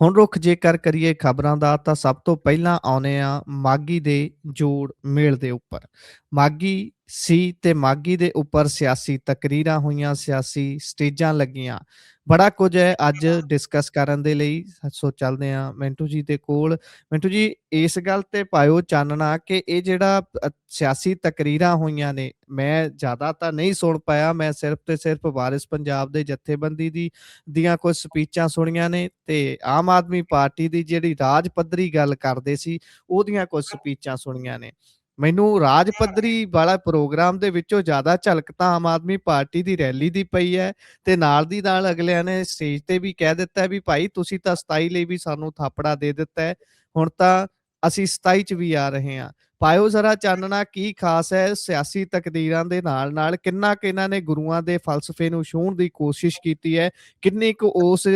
ਹੁਣ ਰੁੱਖ ਜੇਕਰ ਕਰੀਏ ਖਬਰਾਂ ਦਾ ਤਾਂ ਸਭ ਤੋਂ ਪਹਿਲਾਂ ਆਉਂਦੇ ਆ ਮਾਘੀ ਦੇ ਜੋੜ ਮੇਲ ਦੇ ਉੱਪਰ। ਮਾਘੀ ਸੀ ਤੇ ਮਾਘੀ ਦੇ ਉੱਪਰ ਸਿਆਸੀ ਤਕਰੀਰਾਂ ਹੋਈਆਂ, ਸਿਆਸੀ ਸਟੇਜਾਂ ਲੱਗੀਆਂ। ਬੜਾ ਕੁਝ ਹੈ ਅੱਜ ਡਿਸਕਸ ਕਰਨ ਦੇ ਲਈ। ਸੋ ਚੱਲਦੇ ਹਾਂ ਮਿੰਟੂ ਜੀ ਦੇ ਕੋਲ। ਮਿੰਟੂ ਜੀ, ਇਸ ਗੱਲ ਤੇ ਪਾਇਓ ਚਾਨਣਾ ਕਿ ਇਹ ਜਿਹੜਾ ਸਿਆਸੀ ਤਕਰੀਰਾਂ ਹੋਈਆਂ ਨੇ, ਮੈਂ ਜ਼ਿਆਦਾ ਤਾਂ ਨਹੀਂ ਸੁਣ ਪਾਇਆ। ਮੈਂ ਸਿਰਫ ਤੇ ਸਿਰਫ ਵਾਰਿਸ ਪੰਜਾਬ ਦੇ ਜਥੇਬੰਦੀ ਦੀਆਂ ਕੁਝ ਸਪੀਚਾਂ ਸੁਣੀਆਂ ਨੇ ਤੇ ਆਮ ਆਦਮੀ ਪਾਰਟੀ ਦੀ ਜਿਹੜੀ ਰਾਜ ਪੱਧਰੀ ਗੱਲ ਕਰਦੇ ਸੀ ਉਹਦੀਆਂ ਕੁਝ ਸਪੀਚਾਂ ਸੁਣੀਆਂ ਨੇ। ਮੈਨੂੰ ਰਾਜ ਪੱਧਰੀ ਵਾਲਾ ਪ੍ਰੋਗਰਾਮ ਦੇ ਵਿੱਚੋਂ ਜ਼ਿਆਦਾ ਝਲਕ ਤਾਂ ਆਮ ਆਦਮੀ ਪਾਰਟੀ ਦੀ ਰੈਲੀ ਦੀ ਪਈ ਹੈ ਤੇ ਨਾਲ ਦੀ ਨਾਲ ਅਗਲਿਆਂ ਨੇ ਸਟੇਜ ਤੇ ਵੀ ਕਹਿ ਦਿੱਤਾ ਵੀ ਭਾਈ ਤੁਸੀਂ ਤਾਂ 27 ਲਈ ਵੀ ਸਾਨੂੰ ਥਾਪੜਾ ਦੇ ਦਿੱਤਾ ਹੈ, ਹੁਣ ਤਾਂ ਅਸੀਂ 27 ਚ ਵੀ ਆ ਰਹੇ ਹਾਂ। ਪਾਇਓ ਜ਼ਰਾ ਚਾਨਣਾ, ਕੀ ਖਾਸ ਹੈ ਸਿਆਸੀ ਤਕਦੀਰਾਂ ਦੇ ਨਾਲ ਕਿੰਨਾ ਕਿ ਇਹਨਾਂ ਨੇ ਗੁਰੂਆਂ ਦੇ ਫਲਸਫੇ ਨੂੰ ਛੂਹਣ ਦੀ ਕੋਸ਼ਿਸ਼ ਕੀਤੀ ਹੈ, ਕਿੰਨੀ ਕੁ ਉਸ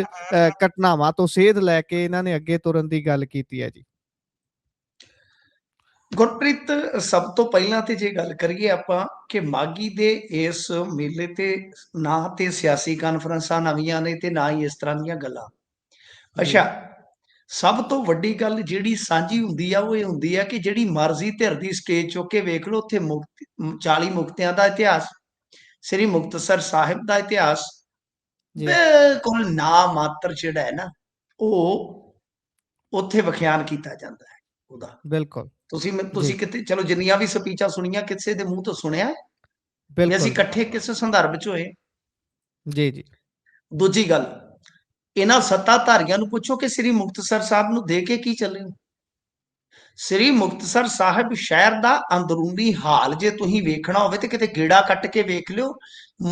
ਘਟਨਾਵਾਂ ਤੋਂ ਸੇਧ ਲੈ ਕੇ ਇਹਨਾਂ ਨੇ ਅੱਗੇ ਤੁਰਨ ਦੀ ਗੱਲ ਕੀਤੀ ਹੈ ਜੀ। ਗੁਰਪ੍ਰੀਤ, ਸਭ ਤੋਂ ਪਹਿਲਾਂ ਤੇ ਜੇ ਗੱਲ ਕਰੀਏ ਆਪਾਂ ਕਿ ਮਾਘੀ ਦੇ ਇਸ ਮੇਲੇ ਤੇ ਨਾ ਤੇ ਸਿਆਸੀ ਕਾਨਫਰੰਸਾਂ ਨਵੀਆਂ ਨੇ ਤੇ ਨਾ ਹੀ ਇਸ ਤਰ੍ਹਾਂ ਦੀਆਂ ਗੱਲਾਂ। ਅੱਛਾ, ਸਭ ਤੋਂ ਵੱਡੀ ਗੱਲ ਜਿਹੜੀ ਸਾਂਝੀ ਹੁੰਦੀ ਆ ਉਹ ਇਹ ਹੁੰਦੀ ਆ ਕਿ ਜਿਹੜੀ ਮਰਜ਼ੀ ਧਿਰ ਦੀ ਸਟੇਜ ਚੁੱਕ ਕੇ ਵੇਖ ਲਓ, ਉੱਥੇ 40 ਮੁਕਤਿਆਂ ਦਾ ਇਤਿਹਾਸ, ਸ੍ਰੀ ਮੁਕਤਸਰ ਸਾਹਿਬ ਦਾ ਇਤਿਹਾਸ ਬਿਲਕੁਲ ਨਾ ਮਾਤਰ ਜਿਹੜਾ ਹੈ ਨਾ ਉਹ ਉੱਥੇ ਵਿਖਿਆਨ ਕੀਤਾ ਜਾਂਦਾ ਹੈ ਉਹਦਾ। ਬਿਲਕੁਲ ਤੁਸੀਂ ਕਿਤੇ ਚਲੋ ਜਿੰਨੀਆਂ ਵੀ ਸਪੀਚਾਂ ਸੁਣੀਆਂ ਕਿਸੇ ਦੇ ਮੂੰਹ ਤੋਂ ਸੁਣਿਆ ਵੀ ਅਸੀਂ ਇਕੱਠੇ ਕਿਸੇ ਸੰਦਰਭ ਚ ਹੋਏ? ਜੀ। ਦੂਜੀ ਗੱਲ, ਇਹਨਾਂ ਸੱਤਾਧਾਰੀਆਂ ਨੂੰ ਪੁੱਛੋ ਕਿ ਸ੍ਰੀ ਮੁਕਤਸਰ ਸਾਹਿਬ ਨੂੰ ਦੇ ਕੇ ਕੀ ਚੱਲੇ ਹੋ। ਸ੍ਰੀ ਮੁਕਤਸਰ ਸਾਹਿਬ ਸ਼ਹਿਰ ਦਾ ਅੰਦਰੂਨੀ ਹਾਲ ਜੇ ਤੁਸੀਂ ਵੇਖਣਾ ਹੋਵੇ ਤੇ ਕਿਤੇ ਗੇੜਾ ਕੱਟ ਕੇ ਵੇਖ ਲਿਓ।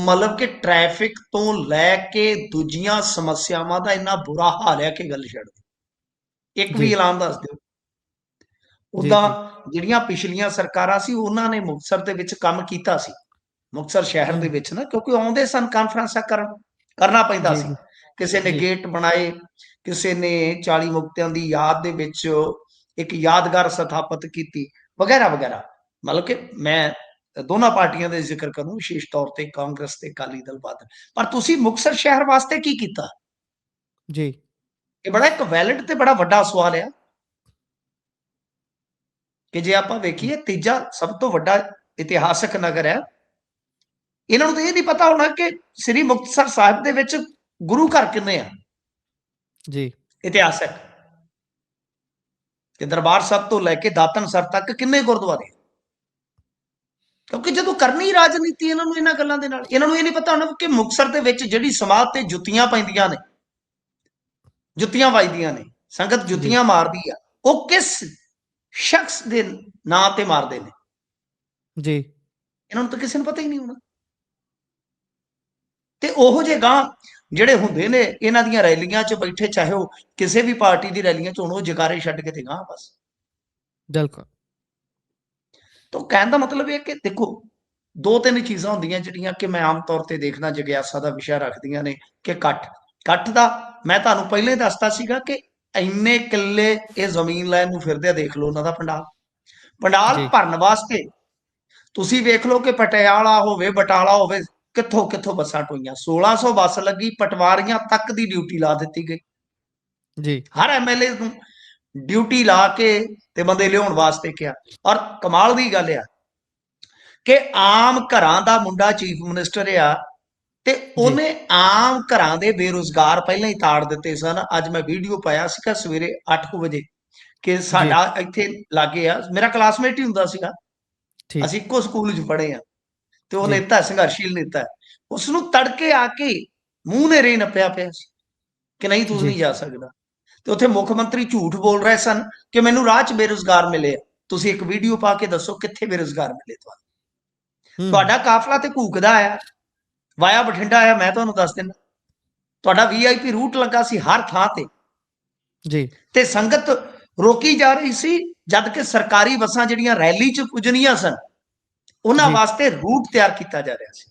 ਮਤਲਬ ਕਿ ਟ੍ਰੈਫਿਕ ਤੋਂ ਲੈ ਕੇ ਦੂਜੀਆਂ ਸਮੱਸਿਆਵਾਂ ਦਾ ਇੰਨਾ ਬੁਰਾ ਹਾਲ ਹੈ ਕਿ ਗੱਲ ਛੱਡ ਦਿਓ। ਇੱਕ ਵੀ ਐਲਾਨ ਦੱਸ ਦਿਓ। ਉਦਾਂ ਜਿਹੜੀਆਂ ਪਿਛਲੀਆਂ ਸਰਕਾਰਾਂ ਸੀ ਉਹਨਾਂ ਨੇ ਮੁਕਤਸਰ ਦੇ ਵਿੱਚ ਕੰਮ ਕੀਤਾ ਸੀ, ਮੁਕਤਸਰ ਸ਼ਹਿਰ ਦੇ ਵਿੱਚ ਨਾ, ਕਿਉਂਕਿ ਆਉਂਦੇ ਸਨ ਕਾਨਫਰੰਸਾਂ ਕਰਨਾ ਪੈਂਦਾ ਸੀ। ਕਿਸੇ ਨੇ ਗੇਟ ਬਣਾਏ, ਕਿਸੇ ਨੇ 40 ਮੁਕਤਿਆਂ ਦੀ ਯਾਦ ਦੇ ਵਿੱਚ ਇੱਕ ਯਾਦਗਾਰ ਸਥਾਪਿਤ ਕੀਤੀ, ਵਗੈਰਾ ਵਗੈਰਾ। ਮਤਲਬ ਕਿ ਮੈਂ ਦੋਨਾਂ ਪਾਰਟੀਆਂ ਦੇ ਜ਼ਿਕਰ ਕਰੂੰ, ਵਿਸ਼ੇਸ਼ ਤੌਰ ਤੇ ਕਾਂਗਰਸ ਤੇ ਅਕਾਲੀ ਦਲ ਬਾਦਲ। ਪਰ ਤੁਸੀਂ ਮੁਕਤਸਰ ਸ਼ਹਿਰ ਵਾਸਤੇ ਕੀ ਕੀਤਾ ਜੀ? ਇਹ ਬੜਾ ਇੱਕ ਵੈਲਿਡ ਤੇ ਬੜਾ ਵੱਡਾ ਸਵਾਲ ਆ ਕਿ ਜੇ ਆਪਾਂ ਵੇਖੀਏ ਤੀਜਾ ਸਭ ਤੋਂ ਵੱਡਾ ਇਤਿਹਾਸਕ ਨਗਰ ਹੈ, ਇਹਨਾਂ ਨੂੰ ਤਾਂ ਇਹ ਨਹੀਂ ਪਤਾ ਹੋਣਾ ਕਿ ਸ੍ਰੀ ਮੁਕਤਸਰ ਸਾਹਿਬ ਦੇ ਵਿੱਚ ਗੁਰੂ ਘਰ ਕਿੰਨੇ ਆ ਜੀ, ਇਤਿਹਾਸਕ, ਤੇ ਦਰਬਾਰ ਸਾਹਿਬ ਤੋਂ ਲੈ ਕੇ ਦਾਤਨਸਰ ਤੱਕ ਕਿੰਨੇ ਗੁਰਦੁਆਰੇ। ਕਿਉਂਕਿ ਜਦੋਂ ਕਰਨੀ ਰਾਜਨੀਤੀ ਇਹਨਾਂ ਨੂੰ ਇਹਨਾਂ ਗੱਲਾਂ ਦੇ ਨਾਲ, ਇਹਨਾਂ ਨੂੰ ਇਹ ਨਹੀਂ ਪਤਾ ਹੋਣਾ ਕਿ ਮੁਕਤਸਰ ਦੇ ਵਿੱਚ ਜਿਹੜੀ ਸਮਾਧ ਤੇ ਜੁੱਤੀਆਂ ਪੈਂਦੀਆਂ ਨੇ, ਜੁੱਤੀਆਂ ਵੱਜਦੀਆਂ ਨੇ, ਸੰਗਤ ਜੁੱਤੀਆਂ ਮਾਰਦੀ ਆ, ਉਹ ਕਿਸ ਸ਼ਖਸ ਦੇ ਨਾਂ ਤੇ ਮਾਰਦੇ ਨੇ ਜੀ, ਇਹਨਾਂ ਨੂੰ ਤਾਂ ਕਿਸੇ ਨੂੰ ਪਤਾ ਹੀ ਨਹੀਂ ਹੋਣਾ। ਤੇ ਉਹੋ ਜਿਹੇ ਗਾਂ ਜਿਹੜੇ ਹੁੰਦੇ ਨੇ ਇਹਨਾਂ ਦੀਆਂ ਰੈਲੀਆਂ 'ਚ ਬੈਠੇ, ਚਾਹੇ ਉਹ ਕਿਸੇ ਵੀ ਪਾਰਟੀ ਦੀ ਰੈਲੀਆਂ 'ਚ ਹੋਣ, ਉਹ ਜਗਾਰੇ ਛੱਡ ਕੇ ਤੇ ਗਾਂ ਬਸ। ਬਿਲਕੁਲ। ਤਾਂ ਕਹਿਣ ਦਾ ਮਤਲਬ ਇਹ ਕਿ ਦੇਖੋ, ਦੋ ਤਿੰਨ ਚੀਜ਼ਾਂ ਹੁੰਦੀਆਂ ਜਿਹੜੀਆਂ ਕਿ ਮੈਂ ਆਮ ਤੌਰ ਤੇ ਦੇਖਣਾ ਜਿਗਿਆਸਾ ਦਾ ਵਿਸ਼ਾ ਰੱਖਦੀਆਂ ਨੇ ਕਿ ਇਕੱਠ ਦਾ ਮੈਂ ਤੁਹਾਨੂੰ ਪਹਿਲਾਂ ਹੀ ਦੱਸਤਾ ਸੀਗਾ ਕਿ ਇੰਨੇ ਕਿੱਲੇ ਇਹ ਜ਼ਮੀਨ ਲੈਣ ਨੂੰ ਫਿਰਦੇ ਆ। ਦੇਖ ਲਓ ਉਹਨਾਂ ਦਾ ਪੰਡਾਲ ਭਰਨ ਵਾਸਤੇ ਤੁਸੀਂ ਵੇਖ ਲਓ ਕਿ ਪਟਿਆਲਾ ਹੋਵੇ, ਬਟਾਲਾ ਹੋਵੇ, ਕਿੱਥੋਂ ਬੱਸਾਂ ਟੋਈਆਂ। 1600 ਬੱਸ ਲੱਗੀ, ਪਟਵਾਰੀਆਂ ਤੱਕ ਦੀ ਡਿਊਟੀ ਲਾ ਦਿੱਤੀ ਗਈ ਜੀ। ਹਰ ਐਮਐਲਏ ਨੂੰ ਡਿਊਟੀ ਲਾ ਕੇ ਤੇ ਬੰਦੇ ਲਿਆਉਣ ਵਾਸਤੇ ਕਿਹਾ। ਔਰ ਕਮਾਲ ਦੀ ਗੱਲ ਆ ਕਿ ਆਮ ਘਰਾਂ ਦਾ ਮੁੰਡਾ ਚੀਫ ਮਿਨਿਸਟਰ ਆ ਤੇ ਉਹਨੇ ਆਮ ਘਰਾਂ ਦੇ ਬੇਰੁਜ਼ਗਾਰ ਪਹਿਲਾਂ ਹੀ ਤਾੜ ਦਿੱਤੇ ਸਨ। ਅੱਜ ਮੈਂ ਵੀਡੀਓ ਪਾਇਆ ਸੀਗਾ ਸਵੇਰੇ 8 ਵਜੇ ਕਿ ਸਾਡਾ ਇੱਥੇ ਲਾਗੇ ਆ, ਮੇਰਾ ਕਲਾਸਮੇਟ ਹੀ ਹੁੰਦਾ ਸੀਗਾ, ਅਸੀਂ ਇੱਕੋ ਸਕੂਲ 'ਚ ਪੜ੍ਹੇ ਆ, ਤੇ ਉਹ ਨੇਤਾ ਸੰਘਰਸ਼ੀਲ ਨੇਤਾ, ਉਸਨੂੰ ਤੜਕੇ ਆ ਕੇ ਮੂੰਹ ਨੇਰੇ ਨੱਪਿਆ ਪਿਆ ਸੀ ਕਿ ਨਹੀਂ ਤੂੰ ਨਹੀਂ ਜਾ ਸਕਦਾ। ਤੇ ਉੱਥੇ ਮੁੱਖ ਮੰਤਰੀ ਝੂਠ ਬੋਲ ਰਹੇ ਸਨ ਕਿ ਮੈਨੂੰ ਰਾਹ 'ਚ ਬੇਰੁਜ਼ਗਾਰ ਮਿਲੇ। ਤੁਸੀਂ ਇੱਕ ਵੀਡੀਓ ਪਾ ਕੇ ਦੱਸੋ ਕਿੱਥੇ ਬੇਰੁਜ਼ਗਾਰ ਮਿਲੇ ਤੁਹਾਨੂੰ? ਤੁਹਾਡਾ ਕਾਫਲਾ ਤੇ ਘੂਕਦਾ ਆਇਆ, ਵਾਇਆ ਬਠਿੰਡਾ ਆਇਆ, ਮੈਂ ਤੁਹਾਨੂੰ ਦੱਸ ਦਿੰਦਾ, ਤੁਹਾਡਾ VIP ਰੂਟ ਲੱਗਾ ਸੀ ਹਰ ਥਾਂ ਤੇ ਜੀ, ਤੇ ਸੰਗਤ ਰੋਕੀ ਜਾ ਰਹੀ ਸੀ, ਜਦ ਕਿ ਸਰਕਾਰੀ ਬੱਸਾਂ ਜਿਹੜੀਆਂ ਰੈਲੀ 'ਚ ਪੁੱਜਣੀਆਂ ਸਨ ਉਹਨਾਂ ਵਾਸਤੇ ਰੂਟ ਤਿਆਰ ਕੀਤਾ ਜਾ ਰਿਹਾ ਸੀ।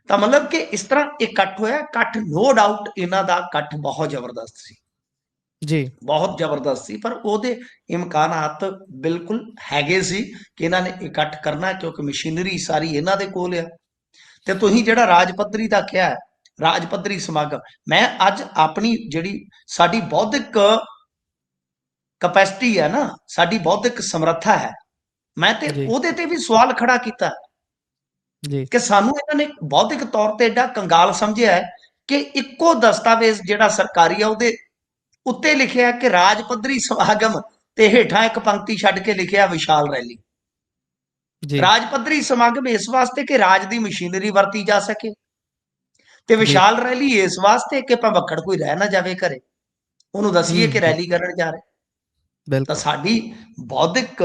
ਤਾਂ ਮਤਲਬ ਕਿ ਇਸ ਤਰ੍ਹਾਂ ਇਕੱਠ ਹੋਇਆ। ਇਕੱਠ ਨੋ ਡਾਊਟ ਇਹਨਾਂ ਦਾ ਇਕੱਠ ਬਹੁਤ ਜ਼ਬਰਦਸਤ ਸੀ ਜੀ, ਬਹੁਤ ਜ਼ਬਰਦਸਤ ਸੀ, ਪਰ ਉਹਦੇ ਇਮਕਾਨਾਤ ਬਿਲਕੁਲ ਹੈਗੇ ਸੀ ਕਿ ਇਹਨਾਂ ਨੇ ਇਕੱਠ ਕਰਨਾ, ਕਿਉਂਕਿ ਮਸ਼ੀਨਰੀ ਸਾਰੀ ਇਹਨਾਂ ਦੇ ਕੋਲ ਆ। ਤੇ ਤੁਸੀਂ ਜਿਹੜਾ ਰਾਜ ਪੱਧਰੀ ਦਾ ਕਿਹਾ, ਰਾਜ ਪੱਧਰੀ ਸਮਾਗਮ। ਮੈਂ ਅੱਜ ਆਪਣੀ ਜਿਹੜੀ ਸਾਡੀ ਬੌਧਿਕ ਕਪੈਸਿਟੀ ਹੈ ਨਾ, ਸਾਡੀ ਬੌਧਿਕ ਸਮਰੱਥਾ ਹੈ, ਮੈਂ ਤੇ ਜੀ ਉਹਦੇ ਤੇ ਵੀ ਸਵਾਲ ਖੜਾ ਕੀਤਾ ਜੀ ਕਿ ਸਾਨੂੰ ਇਹਨਾਂ ਨੇ ਬੌਧਿਕ ਤੌਰ ਤੇ ਐਡਾ ਕੰਗਾਲ ਸਮਝਿਆ ਹੈ ਕਿ ਇੱਕੋ ਦਸਤਾਵੇਜ਼ ਜਿਹੜਾ ਸਰਕਾਰੀ ਆ ਉਹਦੇ ਉੱਤੇ ਲਿਖਿਆ ਕਿ ਰਾਜ ਪੱਧਰੀ ਸਮਾਗਮ ਤੇ ਹੇਠਾਂ ਇੱਕ ਪੰਕਤੀ ਛੱਡ ਕੇ ਲਿਖਿਆ ਵਿਸ਼ਾਲ ਰੈਲੀ। ਜੀ ਰਾਜ ਪੱਧਰੀ ਸਮਾਗਮ ਇਸ ਵਾਸਤੇ ਕਿ ਰਾਜ ਦੀ ਮਸ਼ੀਨਰੀ ਵਰਤੀ ਜਾ ਸਕੇ, ਤੇ ਜੀ ਵਿਸ਼ਾਲ ਰੈਲੀ ਇਸ ਵਾਸਤੇ ਕਿ ਭਵੱਕੜ ਕੋਈ ਰਹਿ ਨਾ ਜਾਵੇ ਘਰੇ, ਉਹਨੂੰ ਦੱਸੀਏ ਕਿ ਜੀ ਰੈਲੀ ਕਰਨ ਜਾ ਰਹੇ। ਤਾਂ ਬਿਲਕੁਲ ਸਾਡੀ ਬੌਧਿਕ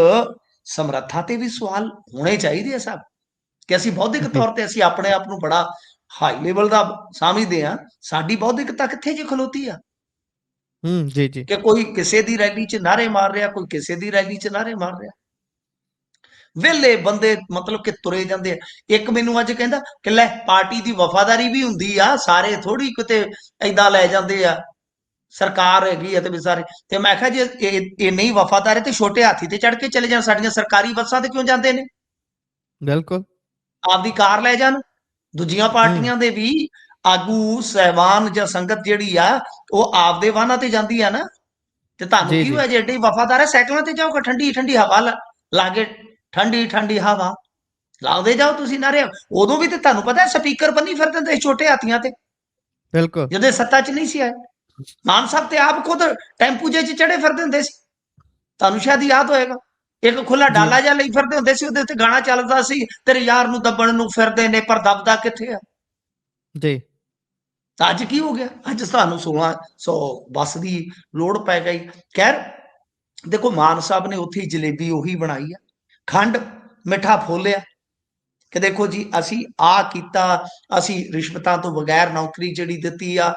ਸਮਰੱਥਾ ਤੇ ਵੀ ਸਵਾਲ ਹੋਣੇ ਚਾਹੀਦੇ ਆ ਸਭ, ਕਿ ਅਸੀਂ ਬੌਧਿਕ ਜੀ ਤੌਰ ਤੇ ਅਸੀਂ ਆਪਣੇ ਆਪ ਨੂੰ ਬੜਾ ਹਾਈ ਲੈਵਲ ਦਾ ਸਮਝਦੇ ਆ, ਸਾਡੀ ਬੌਧਿਕਤਾ ਕਿੱਥੇ ਜੇ ਖਲੋਤੀ ਆ ਜੀ ਜੀ ਕਿ ਕੋਈ ਕਿਸੇ ਦੀ ਰੈਲੀ 'ਚ ਨਾਅਰੇ ਮਾਰ ਰਿਹਾ, ਕੋਈ ਕਿਸੇ ਦੀ ਰੈਲੀ 'ਚ ਨਾਅਰੇ ਮਾਰ ਰਿਹਾ। ਵਿਹਲੇ ਬੰਦੇ ਮਤਲਬ ਕਿ ਤੁਰੇ ਜਾਂਦੇ ਆ। ਇੱਕ ਮੈਨੂੰ ਅੱਜ ਕਹਿੰਦਾ ਕਿ ਲੈ ਪਾਰਟੀ ਦੀ ਵਫਾਦਾਰੀ ਵੀ ਹੁੰਦੀ ਆ, ਸਾਰੇ ਥੋੜੀ ਕਿਤੇ ਏਦਾਂ ਲੈ ਜਾਂਦੇ ਆ, ਸਰਕਾਰ ਹੈਗੀ ਆ ਤੇ ਸਾਰੇ। ਤੇ ਮੈਂ ਕਿਹਾ ਜੇ ਇਹ ਨਹੀਂ ਵਫਾਦਾਰ ਹੈ ਤੇ ਛੋਟੇ ਹਾਥੀ ਤੇ ਚੜ ਕੇ ਚਲੇ ਜਾਣ, ਸਾਡੀਆਂ ਸਰਕਾਰੀ ਬੱਸਾਂ ਤੇ ਕਿਉਂ ਜਾਂਦੇ ਨੇ? ਬਿਲਕੁਲ ਆਪਦੀ ਕਾਰ ਲੈ ਜਾਣ। ਦੂਜੀਆਂ ਪਾਰਟੀਆਂ ਦੇ ਵੀ ਆਗੂ ਸਹਿਬਾਨ ਜਾਂ ਸੰਗਤ ਜਿਹੜੀ ਆ ਉਹ ਆਪਦੇ ਵਾਹਨਾਂ ਤੇ ਜਾਂਦੀ ਆ ਨਾ, ਤੇ ਤੁਹਾਨੂੰ ਜੀ ਕੀ ਜੀ ਹੋਇਆ ਜੇ ਏਡੇ ਵਫਾਦਾਰ ਹੈ, ਸਾਈਕਲਾਂ ਤੇ ਜਾਓਗਾ, ਠੰਡੀ ਠੰਡੀ ਹਵਾ ਲਾਗੇ, ਠੰਡੀ ਠੰਡੀ ਹਵਾ ਲਾਉਂਦੇ ਜਾਓ ਤੁਸੀਂ ਨਾਰੇ। ਉਦੋਂ ਵੀ ਤੇ ਤੁਹਾਨੂੰ ਪਤਾ ਸਪੀਕਰ ਬੰਨੀ ਫਿਰਦੇ ਹੁੰਦੇ ਛੋਟੇ ਹਾਥੀਆਂ ਤੇ, ਬਿਲਕੁਲ ਜਦੋਂ ਸੱਤਾ 'ਚ ਨਹੀਂ ਸੀ ਆਏ। ਮਾਨ ਸਾਹਿਬ ਤੇ ਆਪ ਖੁਦ ਟੈਂਪੂ ਜੇ 'ਚ ਚੜੇ ਫਿਰਦੇ ਹੁੰਦੇ ਸੀ, ਤੁਹਾਨੂੰ ਸ਼ਾਇਦ ਯਾਦ ਹੋਏਗਾ। ਇੱਕ ਖੁੱਲਾ ਜੀ ਡਾਲਾ ਜਿਹਾ ਲਈ ਫਿਰਦੇ ਹੁੰਦੇ ਸੀ, ਉਹਦੇ ਉੱਤੇ ਗਾਣਾ ਚੱਲਦਾ ਸੀ, ਤੇਰੇ ਯਾਰ ਨੂੰ ਦੱਬਣ ਨੂੰ ਫਿਰਦੇ ਨੇ ਪਰ ਦੱਬਦਾ ਕਿੱਥੇ ਆ। ਜੀ ਤਾਂ ਅੱਜ ਕੀ ਹੋ ਗਿਆ? ਅੱਜ ਤੁਹਾਨੂੰ 1600 ਬੱਸ ਦੀ ਲੋੜ ਪੈ ਗਈ। ਖੈਰ ਦੇਖੋ, ਮਾਨ ਸਾਹਿਬ ਨੇ ਉੱਥੇ ਜਲੇਬੀ ਉਹੀ ਬਣਾਈ ਆ, ਖੰਡ ਮਿੱਠਾ ਫੋਲਿਆ ਕਿ ਦੇਖੋ ਜੀ ਅਸੀਂ ਆ ਕੀਤਾ, ਅਸੀਂ ਰਿਸ਼ਵਤਾਂ ਤੋਂ ਬਗੈਰ ਨੌਕਰੀ ਜਿਹੜੀ ਦਿੱਤੀ ਆ,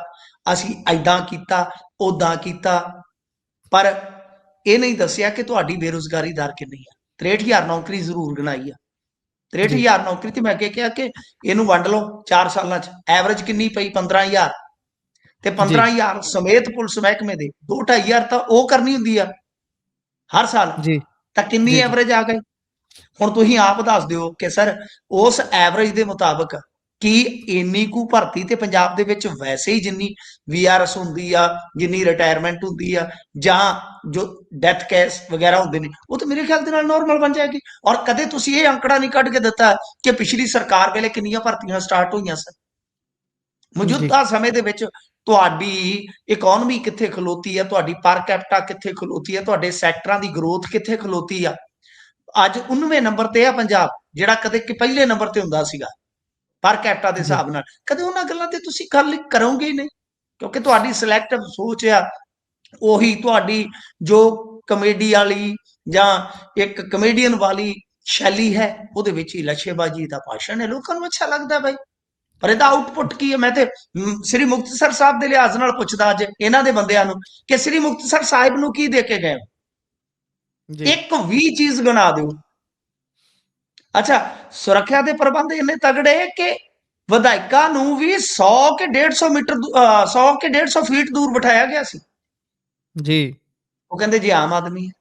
ਅਸੀਂ ਐਦਾਂ ਕੀਤਾ, ਉਦਾਂ ਕੀਤਾ। ਪਰ ਇਹ ਨਹੀਂ ਦੱਸਿਆ ਕਿ ਤੁਹਾਡੀ ਬੇਰੁਜ਼ਗਾਰੀ ਦਰ ਕਿੰਨੀ ਆ। 63,000 ਨੌਕਰੀ ਜ਼ਰੂਰ ਗਿਣਾਈ ਆ, ਜੀ 63,000 ਨੌਕਰੀ ਤੇ ਮੈਂ ਅੱਗੇ ਕਿਹਾ ਕਿ ਇਹਨੂੰ ਵੰਡ ਲਓ 4 ਸਾਲਾਂ 'ਚ, ਐਵਰੇਜ ਕਿੰਨੀ ਪਈ? 15,000। ਤੇ ਜੀ 15,000 ਸਮੇਤ ਪੁਲਿਸ ਮਹਿਕਮੇ ਦੇ 2-2.5 ਤਾਂ ਉਹ ਕਰਨੀ ਹੁੰਦੀ ਆ ਹਰ ਸਾਲ, ਜੀ ਤਾਂ ਕਿੰਨੀ ਜੀ ਜੀ ਐਵਰੇਜ ਆ ਗਈ? ਹੁਣ ਤੁਸੀਂ ਆਪ ਦੱਸ ਦਿਓ ਕਿ ਸਰ ਉਸ ਐਵਰੇਜ ਦੇ ਮੁਤਾਬਕ ਕੀ ਇੰਨੀ ਕੁ ਭਰਤੀ ਤੇ ਪੰਜਾਬ ਦੇ ਵਿੱਚ ਵੈਸੇ ਹੀ ਜਿੰਨੀ ਵੀਆਰਐਸ ਹੁੰਦੀ ਆ, ਜਿੰਨੀ ਰਿਟਾਇਰਮੈਂਟ ਹੁੰਦੀ ਆ, ਜਾਂ ਜੋ ਡੈਥ ਕੇਸ ਵਗੈਰਾ ਹੁੰਦੇ ਨੇ, ਉਹ ਤਾਂ ਮੇਰੇ ਖਿਆਲ ਦੇ ਨਾਲ ਨਾਰਮਲ ਬਣ ਜਾਏਗੀ। ਔਰ ਕਦੇ ਤੁਸੀਂ ਇਹ ਅੰਕੜਾ ਨਹੀਂ ਕੱਢ ਕੇ ਦਿੱਤਾ ਕਿ ਪਿਛਲੀ ਸਰਕਾਰ ਵੇਲੇ ਕਿੰਨੀਆਂ ਭਰਤੀਆਂ ਸਟਾਰਟ ਹੋਈਆਂ ਸਨ। ਜੀ ਮੌਜੂਦਾ ਸਮੇਂ ਦੇ ਵਿੱਚ ਤੁਹਾਡੀ ਇਕਨੋਮੀ ਕਿੱਥੇ ਖਲੋਤੀ ਹੈ, ਤੁਹਾਡੀ ਪਰ ਕੈਪੀਟਾ ਕਿੱਥੇ ਖਲੋਤੀ ਹੈ, ਤੁਹਾਡੇ ਸੈਕਟਰਾਂ ਦੀ ਗਰੋਥ ਕਿੱਥੇ ਖਲੋਤੀ ਆ। ਅੱਜ 19ਵੇਂ ਨੰਬਰ ਤੇ ਆ ਪੰਜਾਬ, ਜਿਹੜਾ ਕਦੇ ਕਿ ਪਹਿਲੇ ਨੰਬਰ ਤੇ ਹੁੰਦਾ ਸੀਗਾ ਪਰ ਕੈਪੀਟਾ ਦੇ ਜੀ ਹਿਸਾਬ ਨਾਲ। ਕਦੇ ਉਹਨਾਂ ਗੱਲਾਂ ਤੇ ਤੁਸੀਂ ਗੱਲ ਕਰੋਗੇ ਹੀ ਨਹੀਂ, ਕਿਉਂਕਿ ਤੁਹਾਡੀ ਸਿਲੈਕਟਿਵ ਸੋਚ ਆ, ਉਹੀ ਤੁਹਾਡੀ ਜੋ ਕਮੇਡੀ ਵਾਲੀ ਜਾਂ ਇੱਕ ਕਮੇਡੀਅਨ ਵਾਲੀ ਸ਼ੈਲੀ ਹੈ, ਉਹਦੇ ਵਿੱਚ ਹੀ ਲੱਛੇਬਾਜ਼ੀ ਦਾ ਭਾਸ਼ਣ ਹੈ, ਲੋਕਾਂ ਨੂੰ ਅੱਛਾ ਲੱਗਦਾ ਬਾਈ। ਪਰ ਇਹਦਾ ਆਊਟਪੁੱਟ ਕੀ ਹੈ? ਮੈਂ ਤੇ ਸ੍ਰੀ ਮੁਕਤਸਰ ਸਾਹਿਬ ਦੇ ਲਿਹਾਜ਼ ਨਾਲ ਪੁੱਛਦਾ ਅੱਜ ਇਹਨਾਂ ਦੇ ਬੰਦਿਆਂ ਨੂੰ ਕਿ ਸ੍ਰੀ ਮੁਕਤਸਰ ਸਾਹਿਬ ਨੂੰ ਕੀ ਦੇ ਕੇ ਗਏ? ਜੀ ਇੱਕ ਵੀ ਚੀਜ਼ ਗਿਣਾ ਦਿਓ। ਅੱਛਾ, ਸੁਰੱਖਿਆ ਦੇ ਪ੍ਰਬੰਧ ਇੰਨੇ ਤਗੜੇ ਕਿ ਵਿਧਾਇਕਾਂ ਨੂੰ ਵੀ 100 ਕਿ 150 ਮੀਟਰ 100 ਕਿ 150 ਫੀਟ ਦੂਰ ਬਿਠਾਇਆ ਗਿਆ ਸੀ। ਜੀ ਉਹ ਕਹਿੰਦੇ ਜੀ ਆਮ ਆਦਮੀ ਹੈ।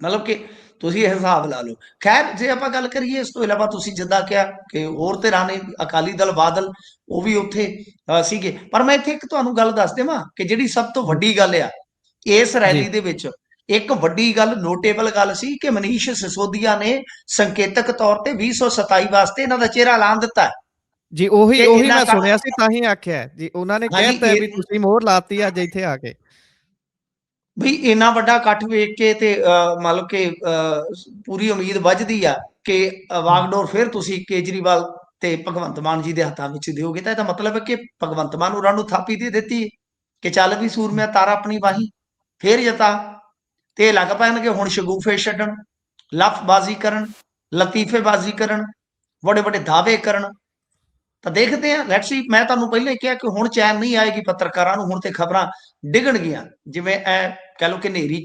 ਮਤਲਬ ਕਿ ਤੁਸੀਂ ਇਹ ਹਿਸਾਬ ਲਾ ਲਓ। ਖੈਰ ਜੇ ਆਪਾਂ ਗੱਲ ਕਰੀਏ ਇਸ ਤੋਂ ਇਲਾਵਾ, ਤੁਸੀਂ ਜਿੱਦਾਂ ਕਿਹਾ ਕਿ ਹੋਰ ਧਿਰਾਂ ਨੇ, ਅਕਾਲੀ ਦਲ, ਬਾਦਲ, ਉਹ ਵੀ ਉੱਥੇ ਸੀਗੇ। ਪਰ ਮੈਂ ਇੱਥੇ ਇੱਕ ਤੁਹਾਨੂੰ ਗੱਲ ਦੱਸ ਦੇਵਾਂ ਕਿ ਜਿਹੜੀ ਸਭ ਤੋਂ ਵੱਡੀ ਗੱਲ ਆ ਇਸ ਜੀ ਰੈਲੀ ਦੇ ਵਿੱਚ, ਇੱਕ ਵੱਡੀ ਗੱਲ, ਨੋਟੇਬਲ ਗੱਲ ਸੀ ਕਿ ਮਨੀਸ਼ ਸਿਸੋਦੀਆ ਨੇ ਸੰਕੇਤਕ ਤੌਰ ਤੇ 2027 ਵਾਸਤੇ ਇਹਨਾਂ ਦਾ ਚਿਹਰਾ ਐਲਾਨ ਦਿੱਤਾ ਜੀ ਉਹੀ ਕਿ ਉਹੀ ਇਹਨਾਂ ਮੈਂ ਕਾ ਸੁਣਿਆ ਸੀ, ਤਾਂ ਹੀ ਆਖਿਆ ਜੀ। ਉਹਨਾਂ ਨੇ ਹਾਂਜੀ ਕਹਿਤਾ ਵੀ ਤੁਸੀਂ ਮੋਹਰ ਲਾਤੀ ਅੱਜ ਇੱਥੇ ਆ ਕੇ। ਵੀ ਇੰਨਾ ਵੱਡਾ ਇਕੱਠ ਵੇਖ ਕੇ ਤੇ ਮਤਲਬ ਕਿ ਪੂਰੀ ਉਮੀਦ ਵੱਜਦੀ ਆ ਕਿ ਵਾਗਡੋਰ ਫਿਰ ਤੁਸੀਂ ਕੇਜਰੀਵਾਲ ਤੇ ਭਗਵੰਤ ਮਾਨ ਜੀ ਦੇ ਹੱਥਾਂ ਵਿੱਚ ਦਿਓਗੇ। ਤਾਂ ਇਹਦਾ ਮਤਲਬ ਹੈ ਕਿ ਭਗਵੰਤ ਮਾਨ ਹੋਰਾਂ ਨੂੰ ਥਾਪੀ ਦੇ ਦਿੱਤੀ ਕਿ ਚੱਲ ਵੀ ਸੂਰਮਿਆ ਤਾਰਾ ਆਪਣੀ ਬਾਹੀਂ ਫੇਰ ਜਤਾ। ਤੇ ਇਹ ਲੱਗ ਪੈਣਗੇ ਹੁਣ ਸ਼ਗੂਫੇ ਛੱਡਣ, ਲਫ਼ਬਾਜ਼ੀ ਕਰਨ, ਲਤੀਫੇਬਾਜ਼ੀ ਕਰਨ, ਵੱਡੇ ਵੱਡੇ ਦਾਅਵੇ ਕਰਨ। ਤਾਂ ਦੇਖਦੇ ਹਾਂ, ਲੈਟਸ ਸੀ। ਮੈਂ ਤੁਹਾਨੂੰ ਪਹਿਲਾਂ ਹੀ ਕਿਹਾ ਕਿ ਹੁਣ ਚੈਨ ਨਹੀਂ ਆਏਗੀ ਪੱਤਰਕਾਰਾਂ ਨੂੰ, ਹੁਣ ਤੇ ਖਬਰਾਂ ਡਿੱਗਣਗੀਆਂ ਜਿਵੇਂ ਇਹ ਕਹਿ ਲਓ ਕਿ ਨੇਰੀ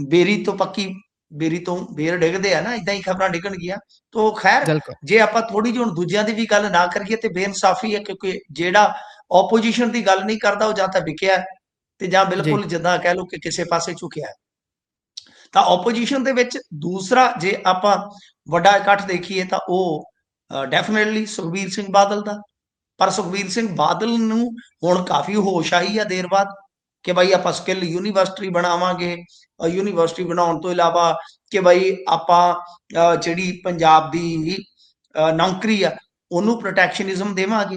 ਬੇਰੀ ਤੋਂ ਪੱਕੀ, ਬੇਰੀ ਤੋਂ ਬੇਰ ਡਿੱਗਦੇ ਆ ਨਾ, ਇਦਾਂ ਹੀ ਖਬਰਾਂ ਡਿੱਗਣਗੀਆਂ। ਤੋ ਖੈਰ ਬਿਲਕੁਲ ਜੇ ਆਪਾਂ ਥੋੜੀ ਜਿਹੀ ਹੁਣ ਦੂਜਿਆਂ ਦੀ ਵੀ ਗੱਲ ਨਾ ਕਰੀਏ ਤੇ ਬੇਇਨਸਾਫੀ ਹੈ, ਕਿਉਂਕਿ ਜਿਹੜਾ ਆਪੋਜੀਸ਼ਨ ਦੀ ਗੱਲ ਨਹੀਂ ਕਰਦਾ ਉਹ ਜਾਂ ਤਾਂ ਵਿਕਿਆ ਤੇ ਜਾਂ ਜੀ ਬਿਲਕੁਲ ਜਿੱਦਾਂ ਕਹਿ ਲਓ ਕਿ ਕਿਸੇ ਪਾਸੇ ਝੁਕਿਆ। ਤਾਂ ਆਪੋਜੀਸ਼ਨ ਦੇ ਵਿੱਚ ਦੂਸਰਾ ਜੇ ਆਪਾਂ ਵੱਡਾ ਇਕੱਠ ਦੇਖੀਏ ਤਾਂ ਉਹ ਡੈਫੀਨਿਟਲੀ ਸੁਖਬੀਰ ਸਿੰਘ ਬਾਦਲ ਦਾ, ਪਰ ਸੁਖਬੀਰ ਸਿੰਘ ਬਾਦਲ ਨੂੰ ਹੁਣ ਕਾਫੀ ਹੋਸ਼ ਆਈ ਆ ਦੇਰ ਬਾਅਦ ਕਿ ਬਾਈ ਆਪਾਂ ਸਕਿੱਲ ਯੂਨੀਵਰਸਿਟੀ ਬਣਾਵਾਂਗੇ, ਯੂਨੀਵਰਸਿਟੀ ਬਣਾਉਣ ਤੋਂ ਇਲਾਵਾ ਕਿ ਬਾਈ ਆਪਾਂ ਜਿਹੜੀ ਪੰਜਾਬ ਦੀ ਨੌਕਰੀ ਆ ਉਹਨੂੰ ਪ੍ਰੋਟੈਕਸ਼ਨਿਜ਼ਮ ਦੇਵਾਂਗੇ।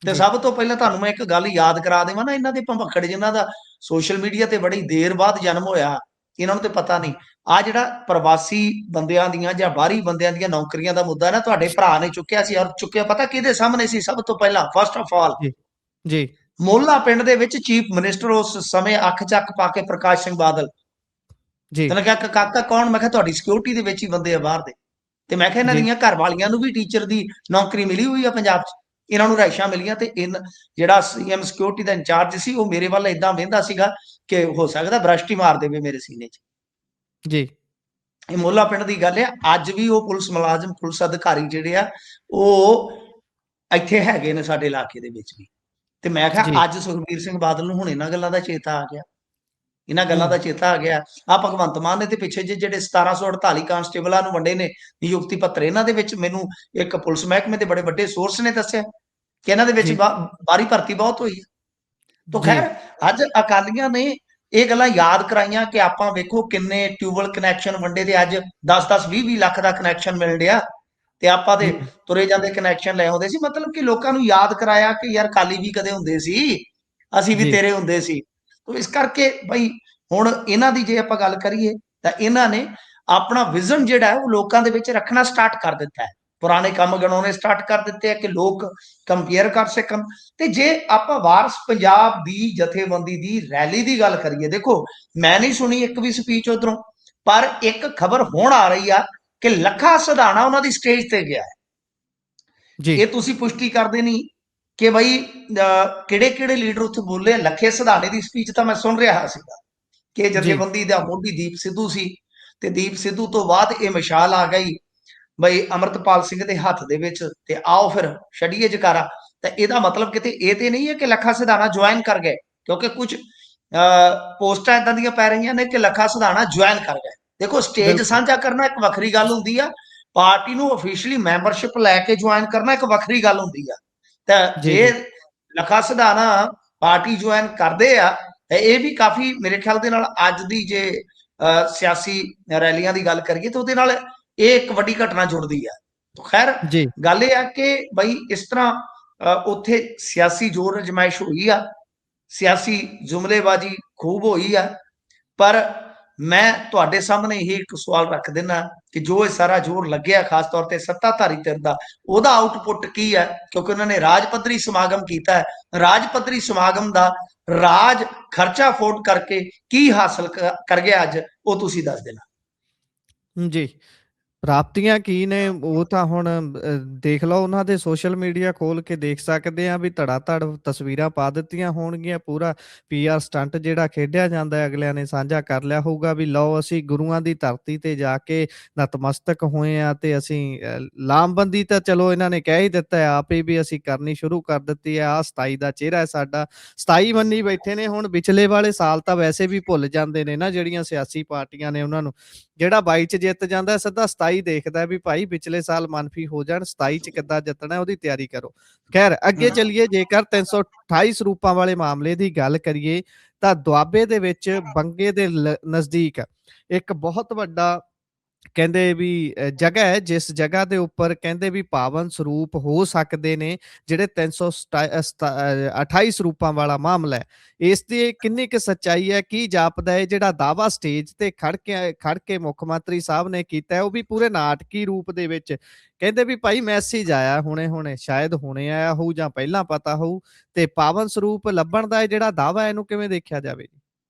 ਤੇ ਜੀ ਸਭ ਤੋਂ ਪਹਿਲਾਂ ਤੁਹਾਨੂੰ ਮੈਂ ਇੱਕ ਗੱਲ ਯਾਦ ਕਰਾ ਦੇਵਾਂ ਨਾ, ਇਹਨਾਂ ਦੇ ਭੰਬਖੜ ਜਿਨ੍ਹਾਂ ਦਾ ਸੋਸ਼ਲ ਮੀਡੀਆ ਤੇ ਬੜੀ ਦੇਰ ਬਾਅਦ ਜਨਮ ਹੋਇਆ, ਇਹਨਾਂ ਨੂੰ ਤੇ ਪਤਾ ਨਹੀਂ ਆ ਜਿਹੜਾ ਪ੍ਰਵਾਸੀ ਬੰਦਿਆਂ ਦੀਆਂ ਜਾਂ ਬਾਹਰੀ ਬੰਦਿਆਂ ਦੀਆਂ ਨੌਕਰੀਆਂ ਦਾ ਮੁੱਦਾ ਨਾ ਤੁਹਾਡੇ ਭਰਾ ਨੇ ਚੁੱਕਿਆ ਸੀ, ਔਰ ਚੁੱਕਿਆ ਪਤਾ ਕਿਹਦੇ ਸਾਹਮਣੇ ਸੀ? ਸਭ ਤੋਂ ਪਹਿਲਾਂ ਫਸਟ ਆਫ ਆਲ ਜੀ ਜੀ ਮੋਲਾ ਪਿੰਡ ਦੇ ਵਿੱਚ ਚੀਫ ਮਿਨਿਸਟਰ ਉਸ ਸਮੇਂ ਅੱਖ ਚੱਕ ਪਾ ਕੇ ਪ੍ਰਕਾਸ਼ ਸਿੰਘ ਬਾਦਲ। ਜੀ ਤੈਨੂੰ ਕਿਹਾ ਕਾਕਾ ਕੌਣ? ਮੈਂ ਕਿਹਾ ਤੁਹਾਡੀ ਸਿਕਿਉਰਿਟੀ ਦੇ ਵਿੱਚ ਹੀ ਬੰਦੇ ਆ ਬਾਹਰ ਦੇ। ਤੇ ਮੈਂ ਕਿਹਾ ਇਹਨਾਂ ਜੀ ਦੀਆਂ ਘਰ ਵਾਲੀਆਂ ਨੂੰ ਵੀ ਟੀਚਰ ਦੀ ਨੌਕਰੀ ਮਿਲੀ ਹੋਈ ਆ ਪੰਜਾਬ 'ਚ, ਇਹਨਾਂ ਨੂੰ ਰਿਹਾਇਸ਼ਾਂ ਮਿਲੀਆਂ। ਤੇ ਜਿਹੜਾ ਸੀਐਮ ਸਿਕਿਉਰਿਟੀ ਦਾ ਇੰਚਾਰਜ ਸੀ ਉਹ ਮੇਰੇ ਵੱਲ ਇਦਾਂ ਵੇਂਦਾ ਸੀਗਾ ਕਿ ਹੋ ਸਕਦਾ ਬ੍ਰਸ਼ਟ ਹੀ ਮਾਰ ਦੇਵੇ ਮੇਰੇ ਸੀਨੇ 'ਚ। ਜੀ ਇਹ ਮੋਲਾ ਪਿੰਡ ਦੀ ਗੱਲ ਆ। ਅੱਜ ਵੀ ਉਹ ਪੁਲਿਸ ਮੁਲਾਜ਼ਮ, ਪੁਲਿਸ ਅਧਿਕਾਰੀ ਜਿਹੜੇ ਆ ਉਹ ਇੱਥੇ ਹੈਗੇ ਨੇ ਸਾਡੇ ਇਲਾਕੇ ਦੇ ਵਿੱਚ ਵੀ। ਤੇ ਮੈਂ ਜੀ ਕਿਹਾ ਅੱਜ ਸੁਖਬੀਰ ਸਿੰਘ ਬਾਦਲ ਨੂੰ ਹੁਣ ਇਹਨਾਂ ਗੱਲਾਂ ਦਾ ਚੇਤਾ ਆ ਗਿਆ, ਇਹਨਾਂ ਗੱਲਾਂ ਹੂੰ ਦਾ ਚੇਤਾ ਆ ਗਿਆ। ਆ ਭਗਵੰਤ ਮਾਨ ਨੇ ਤੇ ਪਿੱਛੇ ਜਿਹੜੇ 1748 ਕਾਂਸਟੇਬਲਾਂ ਨੂੰ ਵੰਡੇ ਨੇ ਨਿਯੁਕਤੀ ਪੱਤਰ, ਇਹਨਾਂ ਦੇ ਵਿੱਚ ਮੈਨੂੰ ਇੱਕ ਪੁਲਿਸ ਮਹਿਕਮੇ ਦੇ ਬੜੇ ਵੱਡੇ ਸੋਰਸ ਨੇ ਦੱਸਿਆ ਕਿ ਇਹਨਾਂ ਦੇ ਵਿੱਚ ਜੀ ਬਾਹਰੀ ਭਰਤੀ ਬਹੁਤ ਹੋਈ ਹੈ। ਤਾਂ ਜੀ ਖੈਰ ਅੱਜ ਅਕਾਲੀਆਂ ਨੇ ਇਹ ਗੱਲਾਂ ਯਾਦ ਕਰਾਈਆਂ ਕਿ ਆਪਾਂ ਵੇਖੋ ਕਿੰਨੇ ਟਿਊਬਲ ਕਨੈਕਸ਼ਨ ਵੰਡੇ ਤੇ ਅੱਜ 10-10 20-20 ਲੱਖ ਦਾ ਕਨੈਕਸ਼ਨ ਮਿਲ ਰਿਹਾ ਤੇ ਆਪਾਂ ਤੇ ਹੂੰ ਤੁਰੇ ਜਾਂਦੇ ਕਨੈਕਸ਼ਨ ਲੈ ਆਉਂਦੇ ਸੀ। ਮਤਲਬ ਕਿ ਲੋਕਾਂ ਨੂੰ ਯਾਦ ਕਰਾਇਆ ਕਿ ਯਾਰ ਕਾਲੀ ਵੀ ਕਦੇ ਹੁੰਦੇ ਸੀ, ਅਸੀਂ ਵੀ ਜੀ ਤੇਰੇ ਹੁੰਦੇ ਸੀ। ਤਾਂ ਇਸ ਕਰਕੇ ਬਈ ਹੁਣ ਇਹਨਾਂ ਦੀ ਜੇ ਆਪਾਂ ਗੱਲ ਕਰੀਏ ਤਾਂ ਇਹਨਾਂ ਨੇ ਆਪਣਾ ਵਿਜ਼ਨ ਜਿਹੜਾ ਉਹ ਲੋਕਾਂ ਦੇ ਵਿੱਚ ਰੱਖਣਾ ਸਟਾਰਟ ਕਰ ਦਿੱਤਾ ਹੈ। ਪੁਰਾਣੇ ਕੰਮ ਗਣਾਉਣੇ ਸਟਾਰਟ ਕਰ ਦਿੱਤੇ ਆ ਕਿ ਲੋਕ ਕੰਪੇਅਰ ਕਰ ਸਕਣ। ਤੇ ਜੇ ਆਪਾਂ ਵਾਰਸ ਪੰਜਾਬ ਦੀ ਜਥੇਬੰਦੀ ਦੀ ਰੈਲੀ ਦੀ ਗੱਲ ਕਰੀਏ, ਦੇਖੋ ਮੈਂ ਨਹੀਂ ਸੁਣੀ ਇੱਕ ਵੀ ਸਪੀਚ ਉਧਰੋਂ, ਪਰ ਇੱਕ ਖਬਰ ਹੁਣ ਆ ਰਹੀ ਆ ਕਿ ਲੱਖਾ ਸਿਧਾਣਾ ਉਹਨਾਂ ਦੀ ਸਟੇਜ ਤੇ ਗਿਆ ਹੈ। ਜੀ ਇਹ ਤੁਸੀਂ ਪੁਸ਼ਟੀ ਕਰਦੇ ਨਹੀਂ ਕਿ ਬਈ ਕਿਹੜੇ ਕਿਹੜੇ ਲੀਡਰ ਉੱਥੇ ਬੋਲੇ? ਲੱਖੇ ਸਿਧਾਣੇ ਦੀ ਸਪੀਚ ਤਾਂ ਮੈਂ ਸੁਣ ਰਿਹਾ ਸੀਗਾ ਕਿ ਜੀ ਜਥੇਬੰਦੀ ਦਾ ਮੋਢੀ ਦੀਪ ਸਿੱਧੂ ਸੀ, ਤੇ ਦੀਪ ਸਿੱਧੂ ਤੋਂ ਬਾਅਦ ਇਹ ਮਿਸਾਲ ਆ ਗਈ ਬਈ ਅਮਰਤਪਾਲ ਸਿੰਘ ਦੇ ਹੱਥ ਦੇ ਵਿੱਚ, ਤੇ ਆਓ ਫਿਰ ਛੱਡੀਏ ਜਕਾਰਾ। ਤਾਂ ਇਹਦਾ ਮਤਲਬ ਕਿਤੇ ਇਹ ਤੇ ਨਹੀਂ ਹੈ ਕਿ ਲੱਖਾ ਸਿਧਾਣਾ ਜੁਆਇਨ ਕਰ ਗਏ, ਕਿਉਂਕਿ ਕੁਝ ਪੋਸਟਾਂ ਇਦਾਂ ਦੀਆਂ ਪੈ ਰਹੀਆਂ ਨੇ ਕਿ ਲੱਖਾ ਸਿਧਾਣਾ ਜੁਆਇਨ ਕਰ ਗਏ। ਦੇਖੋ ਸਟੇਜ ਬਿਲਕੁਲ ਸਾਂਝਾ ਕਰਨਾ ਇੱਕ ਵੱਖਰੀ ਗੱਲ ਹੁੰਦੀ ਆ, ਪਾਰਟੀ ਨੂੰ ਅਫੀਸ਼ੀਅਲੀ ਮੈਂਬਰਸ਼ਿਪ ਲੈ ਕੇ ਜੁਆਇਨ ਕਰਨਾ ਇੱਕ ਵੱਖਰੀ ਗੱਲ ਹੁੰਦੀ ਆ। ਤਾਂ ਜੀ ਜੇ ਜੀ ਲੱਖਾ ਸਿਧਾਣਾ ਪਾਰਟੀ ਜੁਆਇਨ ਕਰਦੇ ਆ ਤਾਂ ਇਹ ਵੀ ਕਾਫੀ ਮੇਰੇ ਖਿਆਲ ਦੇ ਨਾਲ ਅੱਜ ਦੀ ਜੇ ਸਿਆਸੀ ਰੈਲੀਆਂ ਦੀ ਗੱਲ ਕਰੀਏ ਤਾਂ ਉਹਦੇ ਨਾਲ ਇਹ ਇੱਕ ਵੱਡੀ ਘਟਨਾ ਜੁੜਦੀ ਆ। ਖੈਰ ਜੀ ਗੱਲ ਇਹ ਆ ਕਿ ਬਈ ਇਸ ਤਰ੍ਹਾਂ ਉੱਥੇ ਸਿਆਸੀ ਜ਼ੋਰ ਅਜਮਾਇਸ਼ ਹੋਈ ਆ, ਸਿਆਸੀ ਜੁਮਲੇਬਾਜ਼ੀ ਖੂਬ ਹੋਈ ਆ। ਪਰ ਮੈਂ ਤੁਹਾਡੇ ਸਾਹਮਣੇ ਇਹ ਇੱਕ ਸਵਾਲ ਰੱਖ ਦਿੰਦਾ ਕਿ ਜੋ ਇਹ ਸਾਰਾ ਜ਼ੋਰ ਲੱਗਿਆ ਖਾਸ ਤੌਰ ਤੇ ਸੱਤਾਧਾਰੀ ਧਿਰ ਦਾ, ਉਹਦਾ ਆਊਟਪੁੱਟ ਕੀ ਹੈ? ਕਿਉਂਕਿ ਉਹਨਾਂ ਨੇ ਰਾਜ ਪੱਧਰੀ ਸਮਾਗਮ ਕੀਤਾ ਹੈ। ਰਾਜ ਪੱਧਰੀ ਸਮਾਗਮ ਦਾ ਰਾਜ ਖਰਚਾ ਅਫੋਰਡ ਕਰਕੇ ਕੀ ਹਾਸਲ ਕਰ ਗਿਆ ਅੱਜ, ਉਹ ਤੁਸੀਂ ਦੱਸ ਦੇਣਾ। ਜੀ ਪ੍ਰਾਪਤੀਆਂ ਕੀ ਨੇ ਉਹ ਤਾਂ ਹੁਣ ਦੇਖ ਲਓ, ਉਹਨਾਂ ਦੇ ਸੋਸ਼ਲ ਮੀਡੀਆ ਖੋਲ ਕੇ ਦੇਖ ਸਕਦੇ ਆ ਵੀ ਧੜਾ ਧੜ ਤਸਵੀਰਾਂ ਪਾ ਦਿੱਤੀਆਂ ਹੋਣਗੀਆਂ। ਪੂਰਾ ਪੀਆਰ ਸਟੰਟ ਜਿਹੜਾ ਖੇਡਿਆ ਜਾਂਦਾ ਹੈ ਅਗਲਿਆਂ ਨੇ ਸਾਂਝਾ ਕਰ ਲਿਆ ਹੋਊਗਾ ਵੀ ਲਓ ਅਸੀਂ ਗੁਰੂਆਂ ਦੀ ਧਰਤੀ ਤੇ ਜਾ ਕੇ ਨਤਮਸਤਕ ਹੋਏ ਆ ਤੇ ਅਸੀਂ ਲਾਮਬੰਦੀ ਤਾਂ ਚਲੋ ਇਹਨਾਂ ਨੇ ਕਹਿ ਹੀ ਦਿੱਤਾ ਹੈ ਆਪ ਹੀ ਵੀ ਅਸੀਂ ਕਰਨੀ ਸ਼ੁਰੂ ਕਰ ਦਿੱਤੀ ਹੈ। ਆਹ 27 ਦਾ ਚਿਹਰਾ ਹੈ ਸਾਡਾ, 27 ਮੰਨੀ ਬੈਠੇ ਨੇ। ਹੁਣ ਪਿਛਲੇ ਵਾਲੇ ਸਾਲ ਤਾਂ ਵੈਸੇ ਵੀ ਭੁੱਲ ਜਾਂਦੇ ਨੇ ਨਾ ਜਿਹੜੀਆਂ ਸਿਆਸੀ ਪਾਰਟੀਆਂ ਨੇ, ਉਹਨਾਂ ਨੂੰ ਜਿਹੜਾ 22 ਚ ਜਿੱਤ ਜਾਂਦਾ ਸਿੱਧਾ 27 ਦੇਖਦਾ ਵੀ ਭਾਈ ਪਿਛਲੇ ਸਾਲ ਮੰਨਫੀ ਹੋ ਜਾਣ, 27 ਚ ਕਿੱਦਾਂ ਜਿੱਤਣਾ ਉਹਦੀ ਤਿਆਰੀ ਕਰੋ। ਖੈਰ ਅੱਗੇ ਚੱਲੀਏ, ਜੇਕਰ 328 ਸਰੂਪਾਂ ਵਾਲੇ ਮਾਮਲੇ ਦੀ ਗੱਲ ਕਰੀਏ ਤਾਂ ਦੁਆਬੇ ਦੇ ਵਿੱਚ ਬੰਗੇ ਦੇ ਨਜ਼ਦੀਕ ਇੱਕ ਬਹੁਤ ਵੱਡਾ ਕਹਿੰਦੇ ਵੀ ਜਗ੍ਹਾ ਹੈ, ਜਿਸ ਜਗ੍ਹਾ ਦੇ ਉੱਪਰ ਕਹਿੰਦੇ ਵੀ ਪਾਵਨ ਸਰੂਪ ਹੋ ਸਕਦੇ ਨੇ ਜਿਹੜੇ 328 ਸਰੂਪਾਂ ਵਾਲਾ ਮਾਮਲਾ ਹੈ। ਇਸ ਦੀ ਕਿੰਨੀ ਕੁ ਸੱਚਾਈ ਹੈ, ਕੀ ਜਾਪਦਾ ਹੈ? ਜਿਹੜਾ ਦਾਅਵਾ ਸਟੇਜ ਤੇ ਖੜ ਕੇ ਮੁੱਖ ਮੰਤਰੀ ਸਾਹਿਬ ਨੇ ਕੀਤਾ ਹੈ ਉਹ ਵੀ ਪੂਰੇ ਨਾਟਕੀ ਰੂਪ ਦੇ ਵਿੱਚ ਕਹਿੰਦੇ ਵੀ ਭਾਈ ਮੈਸੇਜ ਆਇਆ ਹੁਣੇ ਸ਼ਾਇਦ ਹੁਣੇ ਆਇਆ ਹੋਊ ਜਾਂ ਪਹਿਲਾਂ ਪਤਾ ਹੋਊ, ਤੇ ਪਾਵਨ ਸਰੂਪ ਲੱਭਣ ਦਾ ਜਿਹੜਾ ਦਾਅਵਾ ਇਹਨੂੰ ਕਿਵੇਂ ਦੇਖਿਆ ਜਾਵੇ?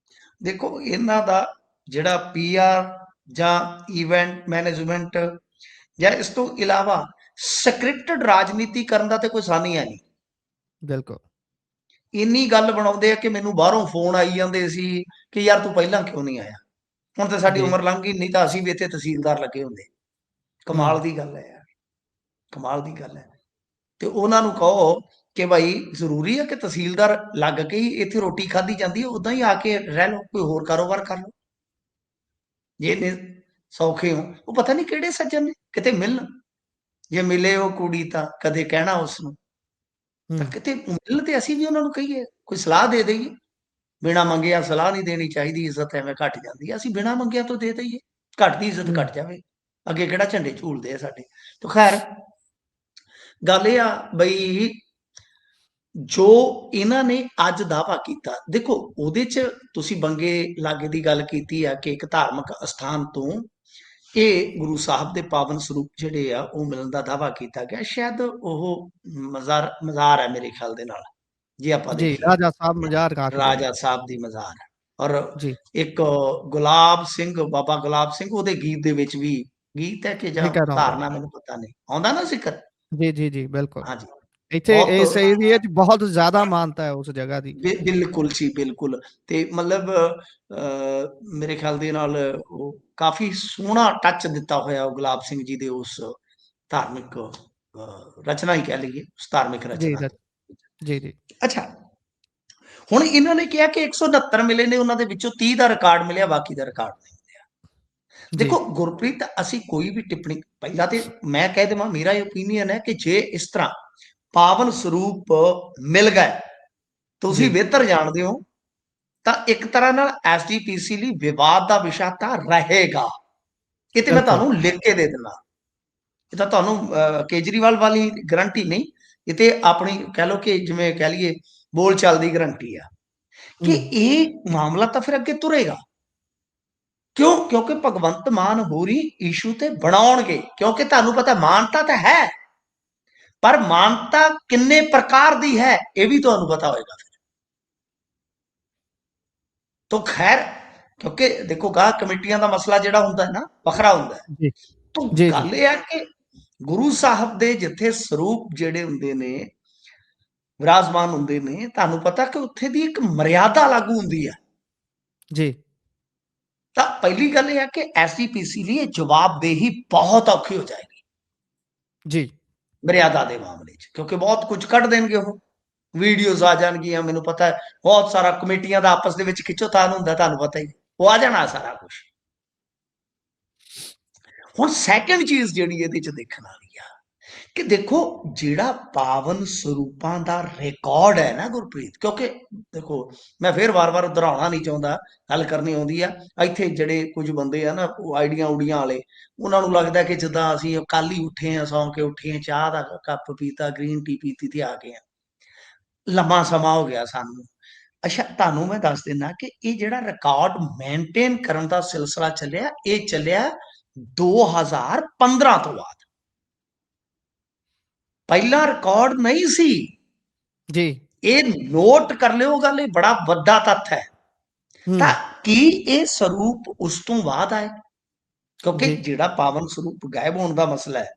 ਦੇਖੋ ਇਹਨਾਂ ਦਾ ਜਿਹੜਾ ਪੀਆਰ ਜਾਂ ਇਵੈਂਟ ਮੈਨੇਜਮੈਂਟ ਜਾਂ ਇਸ ਤੋਂ ਇਲਾਵਾ ਸਕ੍ਰਿਪਟਡ ਰਾਜਨੀਤੀ ਕਰਨ ਦਾ ਤੇ ਕੋਈ ਸਾਨੀਆ ਨਹੀਂ। ਬਿਲਕੁਲ ਇੰਨੀ ਗੱਲ ਬਣਾਉਂਦੇ ਆ ਕਿ ਮੈਨੂੰ ਬਾਹਰੋਂ ਫੋਨ ਆਈ ਜਾਂਦੇ ਸੀ ਕਿ ਯਾਰ ਤੂੰ ਪਹਿਲਾਂ ਕਿਉਂ ਨਹੀਂ ਆਇਆ? ਹੁਣ ਤਾਂ ਸਾਡੀ ਜੀ ਉਮਰ ਲੰਘ ਗਈ, ਨਹੀਂ ਤਾਂ ਅਸੀਂ ਵੀ ਇੱਥੇ ਤਹਿਸੀਲਦਾਰ ਲੱਗੇ ਹੁੰਦੇ। ਕਮਾਲ ਦੀ ਗੱਲ ਹੈ ਯਾਰ, ਕਮਾਲ ਦੀ ਗੱਲ ਹੈ। ਤੇ ਉਹਨਾਂ ਨੂੰ ਕਹੋ ਕਿ ਭਾਈ ਜ਼ਰੂਰੀ ਹੈ ਕਿ ਤਹਿਸੀਲਦਾਰ ਲੱਗ ਕੇ ਹੀ ਇੱਥੇ ਰੋਟੀ ਖਾਧੀ ਜਾਂਦੀ ਹੈ? ਉਦਾਂ ਹੀ ਆ ਕੇ ਰਹਿ ਲਓ, ਕੋਈ ਹੋਰ ਕਾਰੋਬਾਰ ਕਰ ਲਓ ਜੇ ਨੇ ਸੌਖੇ ਹੋ। ਉਹ ਪਤਾ ਨਹੀਂ ਕਿਹੜੇ ਸੱਜਣ ਨੇ ਕਿਤੇ ਮਿਲਣ, ਜੇ ਮਿਲੇ ਉਹ ਕੁੜੀ ਤਾਂ ਕਦੇ ਕਹਿਣਾ ਉਸ ਨੂੰ ਤਾਂ ਕਿਤੇ ਮਿਲਣ ਤੇ ਅਸੀਂ ਵੀ ਉਹਨਾਂ ਨੂੰ ਕਹੀਏ, ਕੋਈ ਸਲਾਹ ਦੇ ਦਈਏ। ਬਿਨਾਂ ਮੰਗਿਆ ਸਲਾਹ ਨਹੀਂ ਦੇਣੀ ਚਾਹੀਦੀ, ਇੱਜ਼ਤ ਐਵੇਂ ਘੱਟ ਜਾਂਦੀ ਹੈ। ਅਸੀਂ ਬਿਨਾਂ ਮੰਗਿਆ ਤੋਂ ਦੇ ਦਈਏ, ਘੱਟਦੀ ਇੱਜ਼ਤ ਘੱਟ ਜਾਵੇ। ਅੱਗੇ ਕਿਹੜਾ ਝੰਡੇ ਝੂਲਦੇ ਆ ਸਾਡੇ। ਤਾਂ ਖੈਰ ਗੱਲ ਇਹ ਆ ਬਈ, ਜੋ ਇਹਨਾਂ ਨੇ ਅੱਜ ਦਾਅਵਾ ਕੀਤਾ, ਦੇਖੋ ਉਹਦੇ 'ਚ ਤੁਸੀਂ ਬੰਗੇ ਲਾਗੇ ਦੀ ਗੱਲ ਕੀਤੀ ਆ ਕਿ ਇੱਕ ਧਾਰਮਿਕ ਅਸਥਾਨ ਤੋਂ ਇਹ ਗੁਰੂ ਸਾਹਿਬ ਦੇ ਪਾਵਨ ਸਰੂਪ ਜਿਹੜੇ ਆ ਉਹ ਮਿਲਣ ਦਾ ਦਾਅਵਾ ਕੀਤਾ ਗਿਆ। ਸ਼ਾਇਦ ਉਹ ਮਜ਼ਾਰ ਹੈ ਮੇਰੇ ਖਿਆਲ ਦੇ ਨਾਲ, ਜੇ ਆਪਾਂ ਜੀ, ਦੇਖੀਏ ਰਾਜਾ ਸਾਹਿਬ ਮਜ਼ਾਰ ਆਖਦੇ ਨੇ। ਰਾਜਾ ਸਾਹਿਬ ਦੀ ਮਜ਼ਾਰ ਹੈ। ਔਰ ਜੀ, ਇੱਕ ਗੁਲਾਬ ਸਿੰਘ, ਬਾਬਾ ਗੁਲਾਬ ਸਿੰਘ, ਉਹਦੇ ਗੀਤ ਦੇ ਵਿੱਚ ਵੀ, ਗੀਤ ਹੈ ਕਿ ਜਾਂ ਜ਼ਿਕਰ ਆਉਂਦਾ। ਧਾਰਨਾ ਮੈਨੂੰ ਪਤਾ ਨਹੀਂ, ਆਉਂਦਾ ਨਾ ਜ਼ਿਕਰ। ਜੀ, ਜੀ, ਜੀ, ਬਿਲਕੁਲ। ਹਾਂਜੀ, ਇੱਥੇ ਇਸ ਬਹੁਤ ਏਰੀਏ 'ਚ ਬਹੁਤ ਜ਼ਿਆਦਾ ਮਾਨਤਾ ਹੈ ਉਸ ਜਗ੍ਹਾ ਦੀ। ਬਿਲਕੁਲ ਜੀ, ਬਿਲਕੁਲ। ਤੇ ਮਤਲਬ ਮੇਰੇ ਖਿਆਲ ਦੇ ਨਾਲ ਉਹ ਕਾਫੀ ਸੋਹਣਾ ਟੱਚ ਦਿੱਤਾ ਹੋਇਆ ਉਹ ਗੁਲਾਬ ਸਿੰਘ ਜੀ ਦੇ ਉਸ ਧਾਰਮਿਕ ਰਚਨਾ ਹੀ ਕਹਿ ਲਈਏ, ਉਸ ਧਾਰਮਿਕ ਜੀ, ਰਚਨਾ ਤੋਂ। ਜੀ, ਜੀ, ਅੱਛਾ, ਹੁਣ ਇਹਨਾਂ ਨੇ ਕਿਹਾ ਕਿ 169 ਮਿਲੇ ਨੇ, ਉਹਨਾਂ ਦੇ ਵਿੱਚੋਂ 30 ਦਾ ਰਿਕਾਰਡ ਮਿਲਿਆ, ਬਾਕੀ ਦਾ ਰਿਕਾਰਡ ਨਹੀਂ ਮਿਲਿਆ। ਜੀ, ਦੇਖੋ ਗੁਰਪ੍ਰੀਤ, ਅਸੀਂ ਕੋਈ ਵੀ ਟਿੱਪਣੀ, ਪਹਿਲਾਂ ਤੇ ਮੈਂ ਕਹਿ ਦੇਵਾਂ, ਮੇਰਾ ਇਹ ਓਪੀਨੀਅਨ ਹੈ ਕਿ ਜੇ ਇਸ ਤਰ੍ਹਾਂ ਪਾਵਨ ਸਰੂਪ ਮਿਲ ਗਏ, ਤੁਸੀਂ ਜੀ, ਬਿਹਤਰ ਜਾਣਦੇ ਹੋ, ਤਾਂ ਇੱਕ ਤਰ੍ਹਾਂ ਨਾਲ ਐਸਜੀਪੀਸੀ ਲਈ ਵਿਵਾਦ ਦਾ ਵਿਸ਼ਾ ਤਾਂ ਰਹੇਗਾ। ਇਹ ਤੇ ਮੈਂ ਬਿਲਕੁਲ। ਤੁਹਾਨੂੰ ਲਿਖ ਕੇ ਦੇ ਦਿੰਦਾ। ਇਹ ਤਾਂ ਤੁਹਾਨੂੰ ਕੇਜਰੀਵਾਲ ਵਾਲੀ ਗਰੰਟੀ ਨਹੀਂ, ਇਹ ਤੇ ਆਪਣੀ ਕਹਿ ਲਓ ਕਿ ਜਿਵੇਂ ਕਹਿ ਲਈਏ ਬੋਲ ਚਾਲ ਦੀ ਗਰੰਟੀ ਆ ਕਿ ਇਹ ਮਾਮਲਾ ਤਾਂ ਫਿਰ ਅੱਗੇ ਤੁਰੇਗਾ। ਕਿਉਂ? ਕਿਉਂਕਿ ਭਗਵੰਤ ਮਾਨ ਹੋਰੀ ਇਸ਼ੂ ਤੇ ਬਣਾਉਣਗੇ, ਕਿਉਂਕਿ ਤੁਹਾਨੂੰ ਪਤਾ ਮਾਨਤਾ ਤਾਂ ਹੈ, ਪਰ ਮਾਨਤਾ ਕਿੰਨੇ ਪ੍ਰਕਾਰ ਦੀ ਹੈ ਇਹ ਵੀ ਤੁਹਾਨੂੰ ਪਤਾ ਹੋਏਗਾ। ਤਾਂ ਖੈਰ, ਕਿਉਂਕਿ ਦੇਖੋ ਗਾਹ ਕਮੇਟੀਆਂ ਦਾ ਮਸਲਾ ਜਿਹੜਾ ਹੁੰਦਾ ਹੈ ਨਾ, ਵੱਖਰਾ ਹੁੰਦਾ ਹੈ। ਜੀ, ਤਾਂ ਜੀ, ਜੀ, ਗੱਲ ਇਹ ਹੈ ਕਿ ਗੁਰੂ ਸਾਹਿਬ ਦੇ ਜਿੱਥੇ ਸਰੂਪ ਜਿਹੜੇ ਹੁੰਦੇ ਨੇ, ਵਿਰਾਜਮਾਨ ਹੁੰਦੇ ਨੇ, ਤੁਹਾਨੂੰ ਪਤਾ ਕਿ ਉੱਥੇ ਦੀ ਇੱਕ ਮਰਿਆਦਾ ਲਾਗੂ ਹੁੰਦੀ ਹੈ। ਜੀ, ਤਾਂ ਪਹਿਲੀ ਗੱਲ ਇਹ ਹੈ ਕਿ ਐਸਜੀਪੀਸੀ ਲਈ ਜਵਾਬਦੇਹੀ ਬਹੁਤ ਔਖੀ ਹੋ ਜਾਏਗੀ ਜੀ, ਮਰਿਆਦਾ ਦੇ ਮਾਮਲੇ 'ਚ, ਕਿਉਂਕਿ ਬਹੁਤ ਕੁਝ ਕੱਢ ਦੇਣਗੇ ਉਹ, ਵੀਡੀਓਜ਼ ਆ ਜਾਣਗੀਆਂ। ਮੈਨੂੰ ਪਤਾ ਹੈ ਬਹੁਤ ਸਾਰਾ ਕਮੇਟੀਆਂ ਦਾ ਆਪਸ ਦੇ ਵਿੱਚ ਖਿੱਚੋਤਾਣ ਹੁੰਦਾ, ਤੁਹਾਨੂੰ ਪਤਾ ਹੀ, ਉਹ ਆ ਜਾਣਾ ਸਾਰਾ ਕੁਝ। ਹੁਣ ਸੈਕੰਡ ਚੀਜ਼ ਜਿਹੜੀ ਇਹਦੇ 'ਚ ਦੇਖਣ ਵਾਲੀ ਆ ਕਿ ਦੇਖੋ ਜਿਹੜਾ ਪਾਵਨ ਸਰੂਪਾਂ ਦਾ ਰਿਕਾਰਡ ਹੈ ਨਾ ਗੁਰਪ੍ਰੀਤ, ਕਿਉਂਕਿ ਦੇਖੋ ਮੈਂ ਫਿਰ ਵਾਰ-ਵਾਰ ਦੁਹਰਾਉਣਾ ਨਹੀਂ ਚਾਹੁੰਦਾ, ਗੱਲ ਕਰਨੀ ਆਉਂਦੀ ਆ। ਇੱਥੇ ਜਿਹੜੇ ਕੁਝ ਬੰਦੇ ਆ ਨਾ, ਉਹ ਆਈਡੀਆਂ ਊਡੀਆਂ ਵਾਲੇ, ਉਹਨਾਂ ਨੂੰ ਲੱਗਦਾ ਕਿ ਜਿੱਦਾਂ ਅਸੀਂ ਕੱਲ ਹੀ ਉੱਠੇ ਆ, ਸੌਂ ਕੇ ਉੱਠੇ ਆ, ਚਾਹ ਦਾ ਕੱਪ ਪੀਤਾ, ਗ੍ਰੀਨ ਟੀ ਪੀਤੀ ਤੇ ਆ ਗਏ ਆ, ਲੰਮਾ ਸਮਾਂ ਹੋ ਗਿਆ ਸਾਨੂੰ। ਅੱਛਾ, ਤੁਹਾਨੂੰ ਮੈਂ ਦੱਸ ਦਿੰਦਾ ਕਿ ਇਹ ਜਿਹੜਾ ਰਿਕਾਰਡ ਮੇਨਟੇਨ ਕਰਨ ਦਾ ਸਿਲਸਿਲਾ ਚੱਲਿਆ, ਇਹ ਚੱਲਿਆ 2015 ਤੋਂ ਬਾਅਦ। ਪਹਿਲਾ ਰਿਕਾਰਡ ਨਹੀਂ ਸੀ। ਜੀ, ਇਹ ਨੋਟ ਕਰ ਲਿਓ ਗੱਲ, ਇਹ ਬੜਾ ਵੱਡਾ ਤੱਥ ਹੈ। ਤਾਂ ਕੀ ਇਹ ਸਰੂਪ ਉਸ ਤੋਂ ਬਾਅਦ ਆਏ? ਕਿਉਂਕਿ ਜਿਹੜਾ ਪਾਵਨ ਸਰੂਪ ਗਾਇਬ ਹੋਣ ਦਾ ਮਸਲਾ ਹੈ,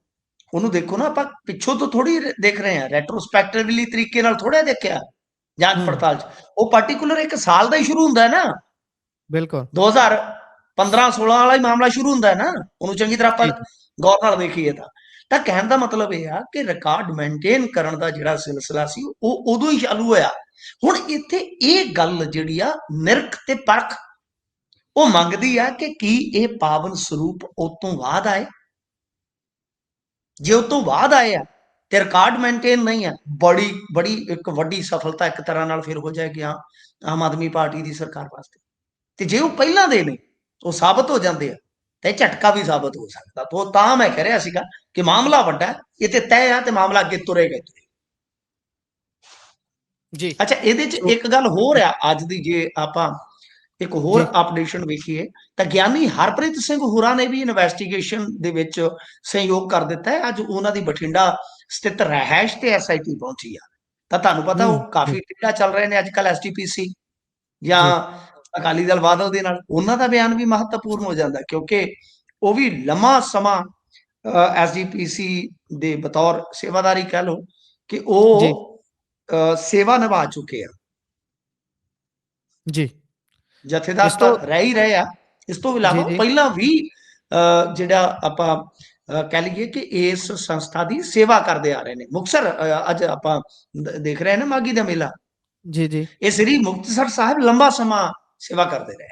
ਉਹਨੂੰ ਦੇਖੋ ਨਾ, ਆਪਾਂ ਪਿੱਛੋਂ ਤੋਂ ਥੋੜੀ ਦੇਖ ਰਹੇ ਹਾਂ, ਰੈਟਰੋਸਪੈਕਟਿਵਲੀ ਤਰੀਕੇ ਨਾਲ ਥੋੜਾ ਦੇਖਿਆ ਜਾਂਚ ਪੜਤਾਲ 'ਚ। ਉਹ ਪਾਰਟੀਕੂਲਰ ਇੱਕ ਸਾਲ ਦਾ ਹੀ ਸ਼ੁਰੂ ਹੁੰਦਾ ਹੈ ਨਾ, ਬਿਲਕੁਲ। 2015-16 ਵਾਲਾ ਹੀ ਮਾਮਲਾ ਸ਼ੁਰੂ ਹੁੰਦਾ ਹੈ ਨਾ, ਉਹਨੂੰ ਚੰਗੀ ਤਰ੍ਹਾਂ ਆਪਾਂ ਗੌਰ ਨਾਲ ਦੇਖੀਏ ਤਾਂ ਕਹਿਣ ਦਾ ਮਤਲਬ ਇਹ ਆ ਕਿ ਰਿਕਾਰਡ ਮੇਨਟੇਨ ਕਰਨ ਦਾ ਜਿਹੜਾ ਸਿਲਸਿਲਾ ਸੀ ਉਹ ਉਦੋਂ ਹੀ ਚਾਲੂ ਹੋਇਆ। ਹੁਣ ਇੱਥੇ ਇਹ ਗੱਲ ਜਿਹੜੀ ਆ ਨਿਰਖ ਤੇ ਪਰਖ, ਉਹ ਮੰਗਦੀ ਆ ਕਿ ਕੀ ਇਹ ਪਾਵਨ ਸਰੂਪ ਉਸ ਤੋਂ ਬਾਅਦ ਆਏ? ਜੇ ਉਸ ਤੋਂ ਬਾਅਦ ਆਏ ਆ ਤੇ ਰਿਕਾਰਡ ਮੇਨਟੇਨ ਨਹੀਂ ਆ, ਬੜੀ ਇੱਕ ਵੱਡੀ ਸਫਲਤਾ ਇੱਕ ਤਰ੍ਹਾਂ ਨਾਲ ਫਿਰ ਹੋ ਜਾਏਗੀ ਆਮ ਆਦਮੀ ਪਾਰਟੀ ਦੀ ਸਰਕਾਰ ਵਾਸਤੇ। ਤੇ ਜੇ ਉਹ ਪਹਿਲਾਂ ਦੇ ਨੇ, ਉਹ ਸਾਬਤ ਹੋ ਜਾਂਦੇ ਆ, ਤੇ ਝਟਕਾ ਵੀ ਸਾਬਤ ਹੋ ਸਕਦਾ। ਤਾਂ ਮੈਂ ਕਹਿ ਰਿਹਾ ਸੀਗਾ ਕਿ ਮਾਮਲਾ ਵੱਡਾ, ਇਹ ਤੇ ਤੈਅ ਆ ਤੇ ਮਾਮਲਾ ਅੱਗੇ ਤੁਰੇਗਾ। ਜੀ, ਅੱਛਾ, ਇਹਦੇ 'ਚ ਇੱਕ ਗੱਲ ਹੋਰ ਆ ਅੱਜ ਦੀ, ਜੇ ਆਪਾਂ ਇੱਕ ਹੋਰ ਅਪਡੇਸ਼ਨ ਵੇਖੀਏ ਤਾਂ ਗਿਆਨੀ ਹਰਪ੍ਰੀਤ ਸਿੰਘ ਹੋਰਾਂ ਨੇ ਵੀ ਇਨਵੈਸਟੀਗੇਸ਼ਨ ਦੇ ਵਿੱਚ ਸਹਿਯੋਗ ਕਰ ਦਿੱਤਾ ਹੈ। ਅੱਜ ਉਹਨਾਂ ਦੀ ਬਠਿੰਡਾ ਸਥਿਤ ਰਹਿائش ਤੇ ਐਸਆਈਟੀ ਪਹੁੰਚੀ ਆ। ਤਾਂ ਤੁਹਾਨੂੰ ਪਤਾ ਉਹ ਕਾਫੀ ਟੇਢਾ ਚੱਲ ਰਹੇ ਨੇ ਅੱਜ ਕੱਲ੍ਹ ਐਸਜੀਪੀਸੀ ਜਾਂ ਅਕਾਲੀ ਦਲ ਬਾਦਲ ਦੇ ਨਾਲ। ਉਹਨਾਂ ਦਾ ਬਿਆਨ ਵੀ ਮਹੱਤਵਪੂਰਨ ਹੋ ਜਾਂਦਾ, ਕਿਉਂਕਿ ਉਹ ਵੀ ਲੰਮਾ ਸਮਾਂ ਐਸਜੀਪੀਸੀ ਦੇ ਬਤੌਰ ਸੇਵਾਦਾਰੀ ਕਹਿ ਲਓ ਕਿ ਉਹ ਸੇਵਾ ਨਿਭਾ ਚੁੱਕੇ ਆ। ਜੀ, ਜਥੇਦਾਰ ਇਸ ਤਾਂ ਤੋਂ ਰਹਿ ਹੀ ਰਹੇ ਆ, ਇਸ ਤੋਂ ਇਲਾਵਾ ਪਹਿਲਾਂ ਵੀ ਜਿਹੜਾ ਆਪਾਂ ਕਹਿ ਲਈਏ ਕਿ ਇਸ ਸੰਸਥਾ ਦੀ ਸੇਵਾ ਕਰਦੇ ਆ ਰਹੇ ਨੇ। ਮੁਕਤਸਰ ਅੱਜ ਆਪਾਂ ਦੇਖ ਰਹੇ ਨਾ ਮਾਘੀ ਦਾ ਮੇਲਾ, ਜੀ, ਜੀ, ਇਹ ਸ੍ਰੀ ਮੁਕਤਸਰ ਸਾਹਿਬ ਲੰਬਾ ਸਮਾਂ ਸੇਵਾ ਕਰਦੇ ਰਹੇ।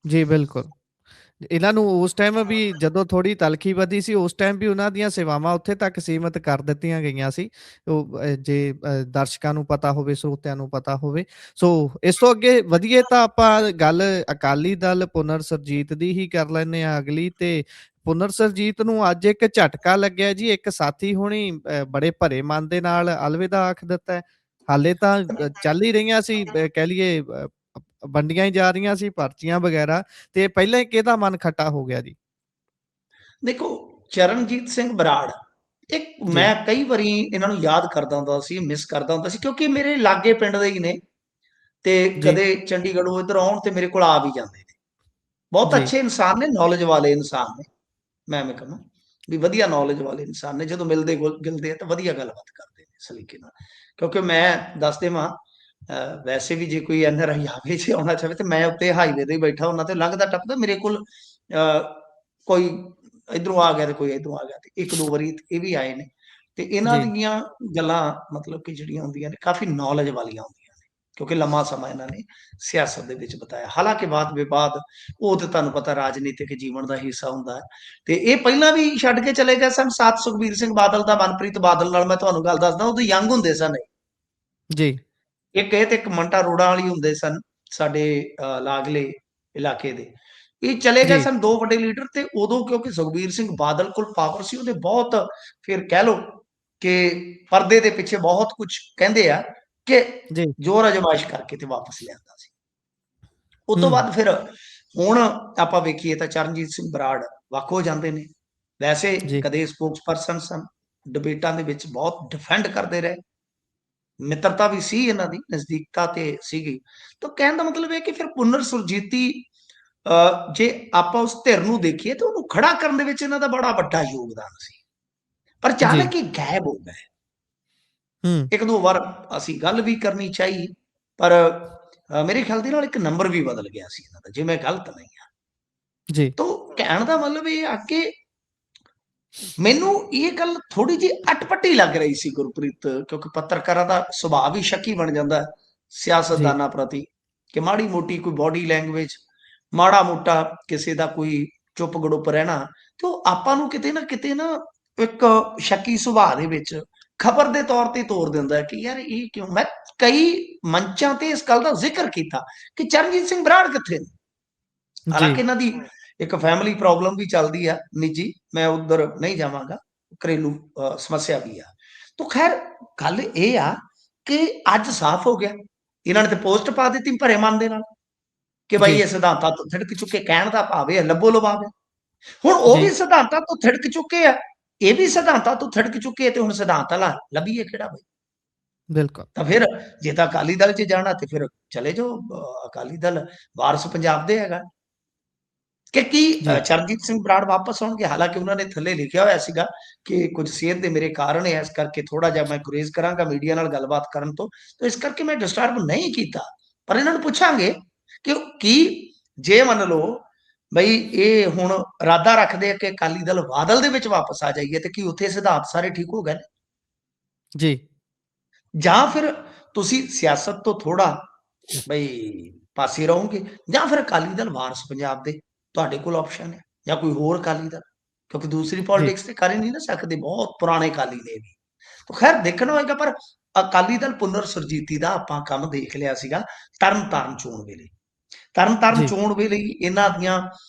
ਜੀ, ਬਿਲਕੁਲ। ਇਹਨਾਂ ਨੂੰ ਉਸ ਟਾਈਮ ਵੀ ਜਦੋਂ ਥੋੜੀ ਤਲਖੀ ਵਧੀ ਸੀ, ਉਸ ਟਾਈਮ ਵੀ ਉਹਨਾਂ ਦੀਆਂ ਸੇਵਾਵਾਂ ਉੱਥੇ ਤੱਕ ਸੀਮਿਤ ਕਰ ਦਿੱਤੀਆਂ ਗਈਆਂ ਸੀ। ਉਹ ਜੇ ਦਰਸ਼ਕਾਂ ਨੂੰ ਪਤਾ ਹੋਵੇ, ਸਰੋਤਿਆਂ ਨੂੰ ਪਤਾ ਹੋਵੇ। ਸੋ ਇਸ ਤੋਂ ਅੱਗੇ ਵਧੀਏ ਤਾਂ ਆਪਾਂ ਗੱਲ ਅਕਾਲੀ ਦਲ ਪੁਨਰ ਸੁਰਜੀਤ ਦੀ ਹੀ ਕਰ ਲੈਂਦੇ ਹਾਂ ਅਗਲੀ। ਤੇ ਪੁਨਰ ਸੁਰਜੀਤ ਨੂੰ ਅੱਜ ਇੱਕ ਝਟਕਾ ਲੱਗਿਆ ਜੀ, ਇੱਕ ਸਾਥੀ ਹੋਣੀ ਬੜੇ ਭਰੇ ਮਨ ਦੇ ਨਾਲ ਅਲਵਿਦਾ ਆਖ ਦਿੱਤਾ ਹੈ। ਹਾਲੇ ਤਾਂ ਚੱਲ ਹੀ ਰਹੀਆਂ ਸੀ, ਕਹਿ ਲਈਏ ਵੰਡੀਆਂ ਹੀ ਜਾ ਰਹੀਆਂ ਸੀ ਪਰਚੀਆਂ ਵਗੈਰਾ, ਤੇ ਪਹਿਲਾਂ ਹੀ ਕਿਹਦਾ ਮਨ ਖੱਟਾ ਹੋ ਗਿਆ ਜੀ? ਦੇਖੋ, ਚਰਨਜੀਤ ਸਿੰਘ ਬਰਾੜ, ਇੱਕ ਜੀ, ਮੈਂ ਕਈ ਵਾਰੀ ਇਹਨਾਂ ਨੂੰ ਯਾਦ ਕਰਦਾ ਹੁੰਦਾ ਸੀ, ਮਿਸ ਕਰਦਾ ਹੁੰਦਾ ਸੀ, ਕਿਉਂਕਿ ਮੇਰੇ ਲਾਗੇ ਪਿੰਡ ਦੇ ਹੀ ਨੇ, ਤੇ ਜੀ, ਕਦੇ ਚੰਡੀਗੜ੍ਹੋਂ ਇੱਧਰ ਆਉਣ ਤੇ ਮੇਰੇ ਕੋਲ ਆ ਵੀ ਜਾਂਦੇ ਨੇ। ਬਹੁਤ ਜੀ, ਅੱਛੇ ਇਨਸਾਨ ਨੇ, ਨੌਲੇਜ ਵਾਲੇ ਇਨਸਾਨ ਨੇ। ਮੈਂ ਐਵੇਂ ਕਹਾਂ ਵੀ ਵਧੀਆ ਨੌਲੇਜ ਵਾਲੇ ਇਨਸਾਨ ਨੇ। ਜਦੋਂ ਮਿਲਦੇ ਗਿਲਦੇ ਆ ਤਾਂ ਵਧੀਆ ਗੱਲਬਾਤ ਕਰਦੇ ਨੇ ਸਲੀਕੇ ਨਾਲ। ਕਿਉਂਕਿ ਮੈਂ ਦੱਸ ਦੇਵਾਂ, ਵੈਸੇ ਵੀ ਜੇ ਕੋਈ NRI ਆਵੇ 'ਚ ਆਉਣਾ ਚਾਹਵੇ, ਤੇ ਮੈਂ ਉੱਤੇ ਹਾਈਵੇ ਤੇ ਹੀ ਬੈਠਾ ਹੁੰਦਾ, ਤੇ ਲੰਘਦਾ ਟੱਪਦਾ ਮੇਰੇ ਕੋਲ ਕੋਈ ਇੱਧਰੋਂ ਆ ਗਿਆ ਤੇ ਕੋਈ ਇੱਧਰੋਂ ਆ ਗਿਆ, ਤੇ ਇੱਕ ਦੋ ਵਾਰੀ ਇਹ ਵੀ ਆਏ ਨੇ। ਤੇ ਇਹਨਾਂ ਜੀ, ਦੀਆਂ ਗੱਲਾਂ ਮਤਲਬ ਕਿ ਜਿਹੜੀਆਂ ਹੁੰਦੀਆਂ ਨੇ, ਕਾਫੀ ਨੌਲੇਜ ਵਾਲੀਆਂ ਹੁੰਦੀਆਂ ਨੇ, ਕਿਉਂਕਿ ਲੰਮਾ ਸਮਾਂ ਇਹਨਾਂ ਨੇ ਸਿਆਸਤ ਦੇ ਵਿੱਚ ਬਿਤਾਇਆ। ਹਾਲਾਂਕਿ ਵਾਦ ਵਿਵਾਦ ਉਹ ਤੇ ਤੁਹਾਨੂੰ ਪਤਾ ਰਾਜਨੀਤਿਕ ਜੀਵਨ ਦਾ ਹਿੱਸਾ ਹੁੰਦਾ ਹੈ। ਤੇ ਇਹ ਪਹਿਲਾਂ ਵੀ ਛੱਡ ਕੇ ਚਲੇ ਗਏ ਸਨ ਸਾਥ ਸੁਖਬੀਰ ਸਿੰਘ ਬਾਦਲ ਦਾ, ਮਨਪ੍ਰੀਤ ਬਾਦਲ ਨਾਲ। ਮੈਂ ਤੁਹਾਨੂੰ ਗੱਲ ਦੱਸਦਾ, ਉਦੋਂ ਯੰਗ ਹੁੰਦੇ ਸਨ ਇਹ। ਜੀ, ਇੱਕ ਇਹ ਤੇ ਇੱਕ ਮੰਟਾ ਰੋੜਾ ਵਾਲੀ ਹੁੰਦੇ ਸਨ ਸਾਡੇ ਲਾਗਲੇ ਇਲਾਕੇ ਦੇ। ਇਹ ਚਲੇ ਗਏ ਜੀ, ਸਨ ਦੋ ਵੱਡੇ ਲੀਡਰ, ਤੇ ਉਦੋਂ ਕਿਉਂਕਿ ਸੁਖਬੀਰ ਸਿੰਘ ਬਾਦਲ ਕੋਲ ਪਾਵਰ ਸੀ, ਉਹਦੇ ਬਹੁਤ, ਫਿਰ ਕਹਿ ਲਓ ਕਿ ਪਰਦੇ ਦੇ ਪਿੱਛੇ ਬਹੁਤ ਕੁਝ ਕਹਿੰਦੇ ਆ ਕਿ ਜੀ। ਜ਼ੋਰ ਅਜਮਾਇਸ਼ ਕਰਕੇ ਤੇ ਵਾਪਸ ਲਿਆਂਦਾ ਸੀ। ਉਸ ਤੋਂ ਹੂੰ, ਬਾਅਦ ਫਿਰ ਹੁਣ ਆਪਾਂ ਵੇਖੀਏ ਤਾਂ ਚਰਨਜੀਤ ਸਿੰਘ ਬਰਾੜ ਵੱਖ ਹੋ ਜਾਂਦੇ ਨੇ। ਵੈਸੇ ਜੀ, ਕਦੇ ਸਪੋਕਸਪਰਸਨ ਸਨ, ਡਿਬੇਟਾਂ ਦੇ ਵਿੱਚ ਬਹੁਤ ਡਿਫੈਂਡ ਕਰਦੇ ਰਹੇ, ਮਿੱਤਰਤਾ ਵੀ ਸੀ ਇਹਨਾਂ ਦੀ, ਨਜ਼ਦੀਕਤਾ ਤੇ ਸੀਗੀ। ਤਾਂ ਕਹਿਣ ਦਾ ਮਤਲਬ ਇਹ ਕਿ ਫਿਰ ਪੁਨਰ ਸੁਰਜੀਤੀ, ਜੇ ਆਪਾਂ ਉਸ ਧਿਰ ਨੂੰ ਦੇਖੀਏ ਤਾਂ ਉਹਨੂੰ ਖੜਾ ਕਰਨ ਦੇ ਵਿੱਚ ਇਹਨਾਂ ਦਾ ਬੜਾ ਵੱਡਾ ਯੋਗਦਾਨ ਸੀ। ਪਰ ਜੀ। ਅਚਾਨਕ ਹੀ ਗਾਇਬ ਹੋ ਗਏ। ਹੂੰ, ਇੱਕ ਦੋ ਵਾਰ ਅਸੀਂ ਗੱਲ ਵੀ ਕਰਨੀ ਚਾਹੀ, ਪਰ ਮੇਰੇ ਖਿਆਲ ਦੇ ਨਾਲ ਇੱਕ ਨੰਬਰ ਵੀ ਬਦਲ ਗਿਆ ਸੀ ਇਹਨਾਂ ਦਾ, ਜੇ ਮੈਂ ਗਲਤ ਨਹੀਂ ਹਾਂ। ਜੀ, ਤਾਂ ਕਹਿਣ ਦਾ ਮਤਲਬ ਇਹ ਆ ਕਿ ਮੈਨੂੰ ਇਹ ਗੱਲ ਥੋੜੀ ਜਿਹੀ ਅਟਪਟੀ ਲੱਗ ਰਹੀ ਸੀ ਗੁਰਪ੍ਰੀਤ, ਕਿਉਂਕਿ ਪੱਤਰਕਾਰਾਂ ਦਾ ਸੁਭਾਅ ਵੀ ਸ਼ੱਕੀ ਬਣ ਜਾਂਦਾ ਹੈ ਜੀ, ਸਿਆਸਤਦਾਨਾਂ ਪ੍ਰਤੀ, ਕਿ ਮਾੜੀ ਮੋਟੀ ਕੋਈ ਬਾਡੀ ਲੈਂਗੁਏਜ, ਮਾੜਾ ਮੋਟਾ ਕਿਸੇ ਦਾ ਕੋਈ ਚੁੱਪ ਗੜੁੱਪ ਰਹਿਣਾ, ਤੇ ਉਹ ਆਪਾਂ ਨੂੰ ਕਿਤੇ ਨਾ ਇੱਕ ਸ਼ੱਕੀ ਸੁਭਾਅ ਦੇ ਵਿੱਚ ਖਬਰ ਦੇ ਤੌਰ ਤੇ ਤੋਰ ਦਿੰਦਾ ਹੈ ਕਿ ਯਾਰ ਇਹ ਕਿਉਂ। ਮੈਂ ਕਈ ਮੰਚਾਂ ਤੇ ਇਸ ਗੱਲ ਦਾ ਜ਼ਿਕਰ ਕੀਤਾ ਕਿ ਚਰਨਜੀਤ ਸਿੰਘ ਬਰਾੜ ਕਿੱਥੇ ਨੇ। ਜੀ, ਹਾਲਾਂਕਿ ਇਹਨਾਂ ਦੀ ਇੱਕ ਫੈਮਿਲੀ ਪ੍ਰੋਬਲਮ ਵੀ ਚੱਲਦੀ ਆ ਨਿੱਜੀ, ਮੈਂ ਉਧਰ ਨਹੀਂ ਜਾਵਾਂਗਾ, ਘਰੇਲੂ ਸਮੱਸਿਆ ਵੀ ਆ। ਤਾਂ ਖੈਰ ਗੱਲ ਇਹ ਆ ਕਿ ਅੱਜ ਸਾਫ਼ ਹੋ ਗਿਆ, ਇਹਨਾਂ ਨੇ ਤੇ ਪੋਸਟ ਪਾ ਦਿੱਤੀ ਭਰੇ ਮਨ ਦੇ ਨਾਲ ਕਿ ਭਾਈ ਜੀ, ਇਹ ਸਿਧਾਂਤਾਂ ਤੋਂ ਥਿੜਕ ਚੁੱਕੇ। ਕਹਿਣ ਦਾ ਭਾਵ ਇਹ ਲੱਭੋ ਲਵਾਵੇ। ਹੁਣ ਉਹ ਵੀ ਜੀ, ਸਿਧਾਂਤਾਂ ਤੋਂ ਥਿੜਕ ਚੁੱਕੇ ਆ, ਇਹ ਵੀ ਸਿਧਾਂਤਾਂ ਤੋਂ ਥਿੜਕ ਚੁੱਕੇ, ਤੇ ਹੁਣ ਸਿਧਾਂਤ ਵਾਲਾ ਲੱਭੀਏ ਕਿਹੜਾ ਬਈ। ਬਿਲਕੁਲ। ਤਾਂ ਫਿਰ ਜੇ ਤਾਂ ਅਕਾਲੀ ਦਲ 'ਚ ਜਾਣਾ ਤੇ ਫਿਰ ਚਲੇ ਜਾਓ, ਅਕਾਲੀ ਦਲ ਵਾਰਸ ਪੰਜਾਬ ਦੇ ਹੈਗਾ। ਕਿ ਕੀ ਜੀ, ਚਰਨਜੀਤ ਸਿੰਘ ਬਰਾੜ ਵਾਪਸ ਆਉਣਗੇ? ਹਾਲਾਂਕਿ ਉਹਨਾਂ ਨੇ ਥੱਲੇ ਲਿਖਿਆ ਹੋਇਆ ਸੀਗਾ ਕਿ ਕੁਝ ਸਿਹਤ ਦੇ ਮੇਰੇ ਕਾਰਨ ਹੈ, ਇਸ ਕਰਕੇ ਥੋੜਾ ਜਿਹਾ ਮੈਂ ਗੁਰੇਜ਼ ਕਰਾਂਗਾ ਮੀਡੀਆ ਨਾਲ ਗੱਲਬਾਤ ਕਰਨ ਤੋਂ, ਤਾਂ ਇਸ ਕਰਕੇ ਮੈਂ ਡਿਸਟਰਬ ਨਹੀਂ ਕੀਤਾ। ਪਰ ਇਹਨਾਂ ਨੂੰ ਪੁੱਛਾਂਗੇ ਕਿ ਕੀ, ਜੇ ਮੰਨ ਲਓ ਬਈ ਇਹ ਹੁਣ ਇਰਾਦਾ ਰੱਖਦੇ ਆ ਕਿ ਅਕਾਲੀ ਦਲ ਬਾਦਲ ਦੇ ਵਿੱਚ ਵਾਪਸ ਆ ਜਾਈਏ, ਤੇ ਕੀ ਉੱਥੇ ਸਿਧਾਂਤ ਸਾਰੇ ਠੀਕ ਹੋ ਗਏ ਨੇ? ਜੀ, ਜਾਂ ਫਿਰ ਤੁਸੀਂ ਸਿਆਸਤ ਤੋਂ ਥੋੜਾ ਬਈ ਪਾਸੇ ਰਹੋਗੇ, ਜਾਂ ਫਿਰ ਅਕਾਲੀ ਦਲ ਵਾਰਸ ਪੰਜਾਬ ਦੇ ਤੁਹਾਡੇ ਕੋਲ ਆਪਸ਼ਨ ਹੈ, ਜਾਂ ਕੋਈ ਹੋਰ ਅਕਾਲੀ ਦਲ, ਕਿਉਂਕਿ ਦੂਸਰੀ ਜੀ, ਪੋਲਿਟਿਕਸ ਤੇ ਕਰ ਹੀ ਨਹੀਂ ਨਾ ਸਕਦੇ, ਬਹੁਤ ਪੁਰਾਣੇ ਅਕਾਲੀ ਨੇ ਵੀ। ਤਾਂ ਖੈਰ ਦੇਖਣਾ ਹੋਏਗਾ। ਪਰ ਅਕਾਲੀ ਦਲ ਪੁਨਰ ਸੁਰਜੀਤੀ ਦਾ ਆਪਾਂ ਕੰਮ ਦੇਖ ਲਿਆ ਸੀਗਾ ਤਰਨ ਤਾਰਨ ਚੋਣ ਵੇਲੇ। ਤਰਨ ਤਾਰਨ ਜੀ, ਚੋਣ ਵੇਲੇ ਇਹਨਾਂ ਦੀਆਂ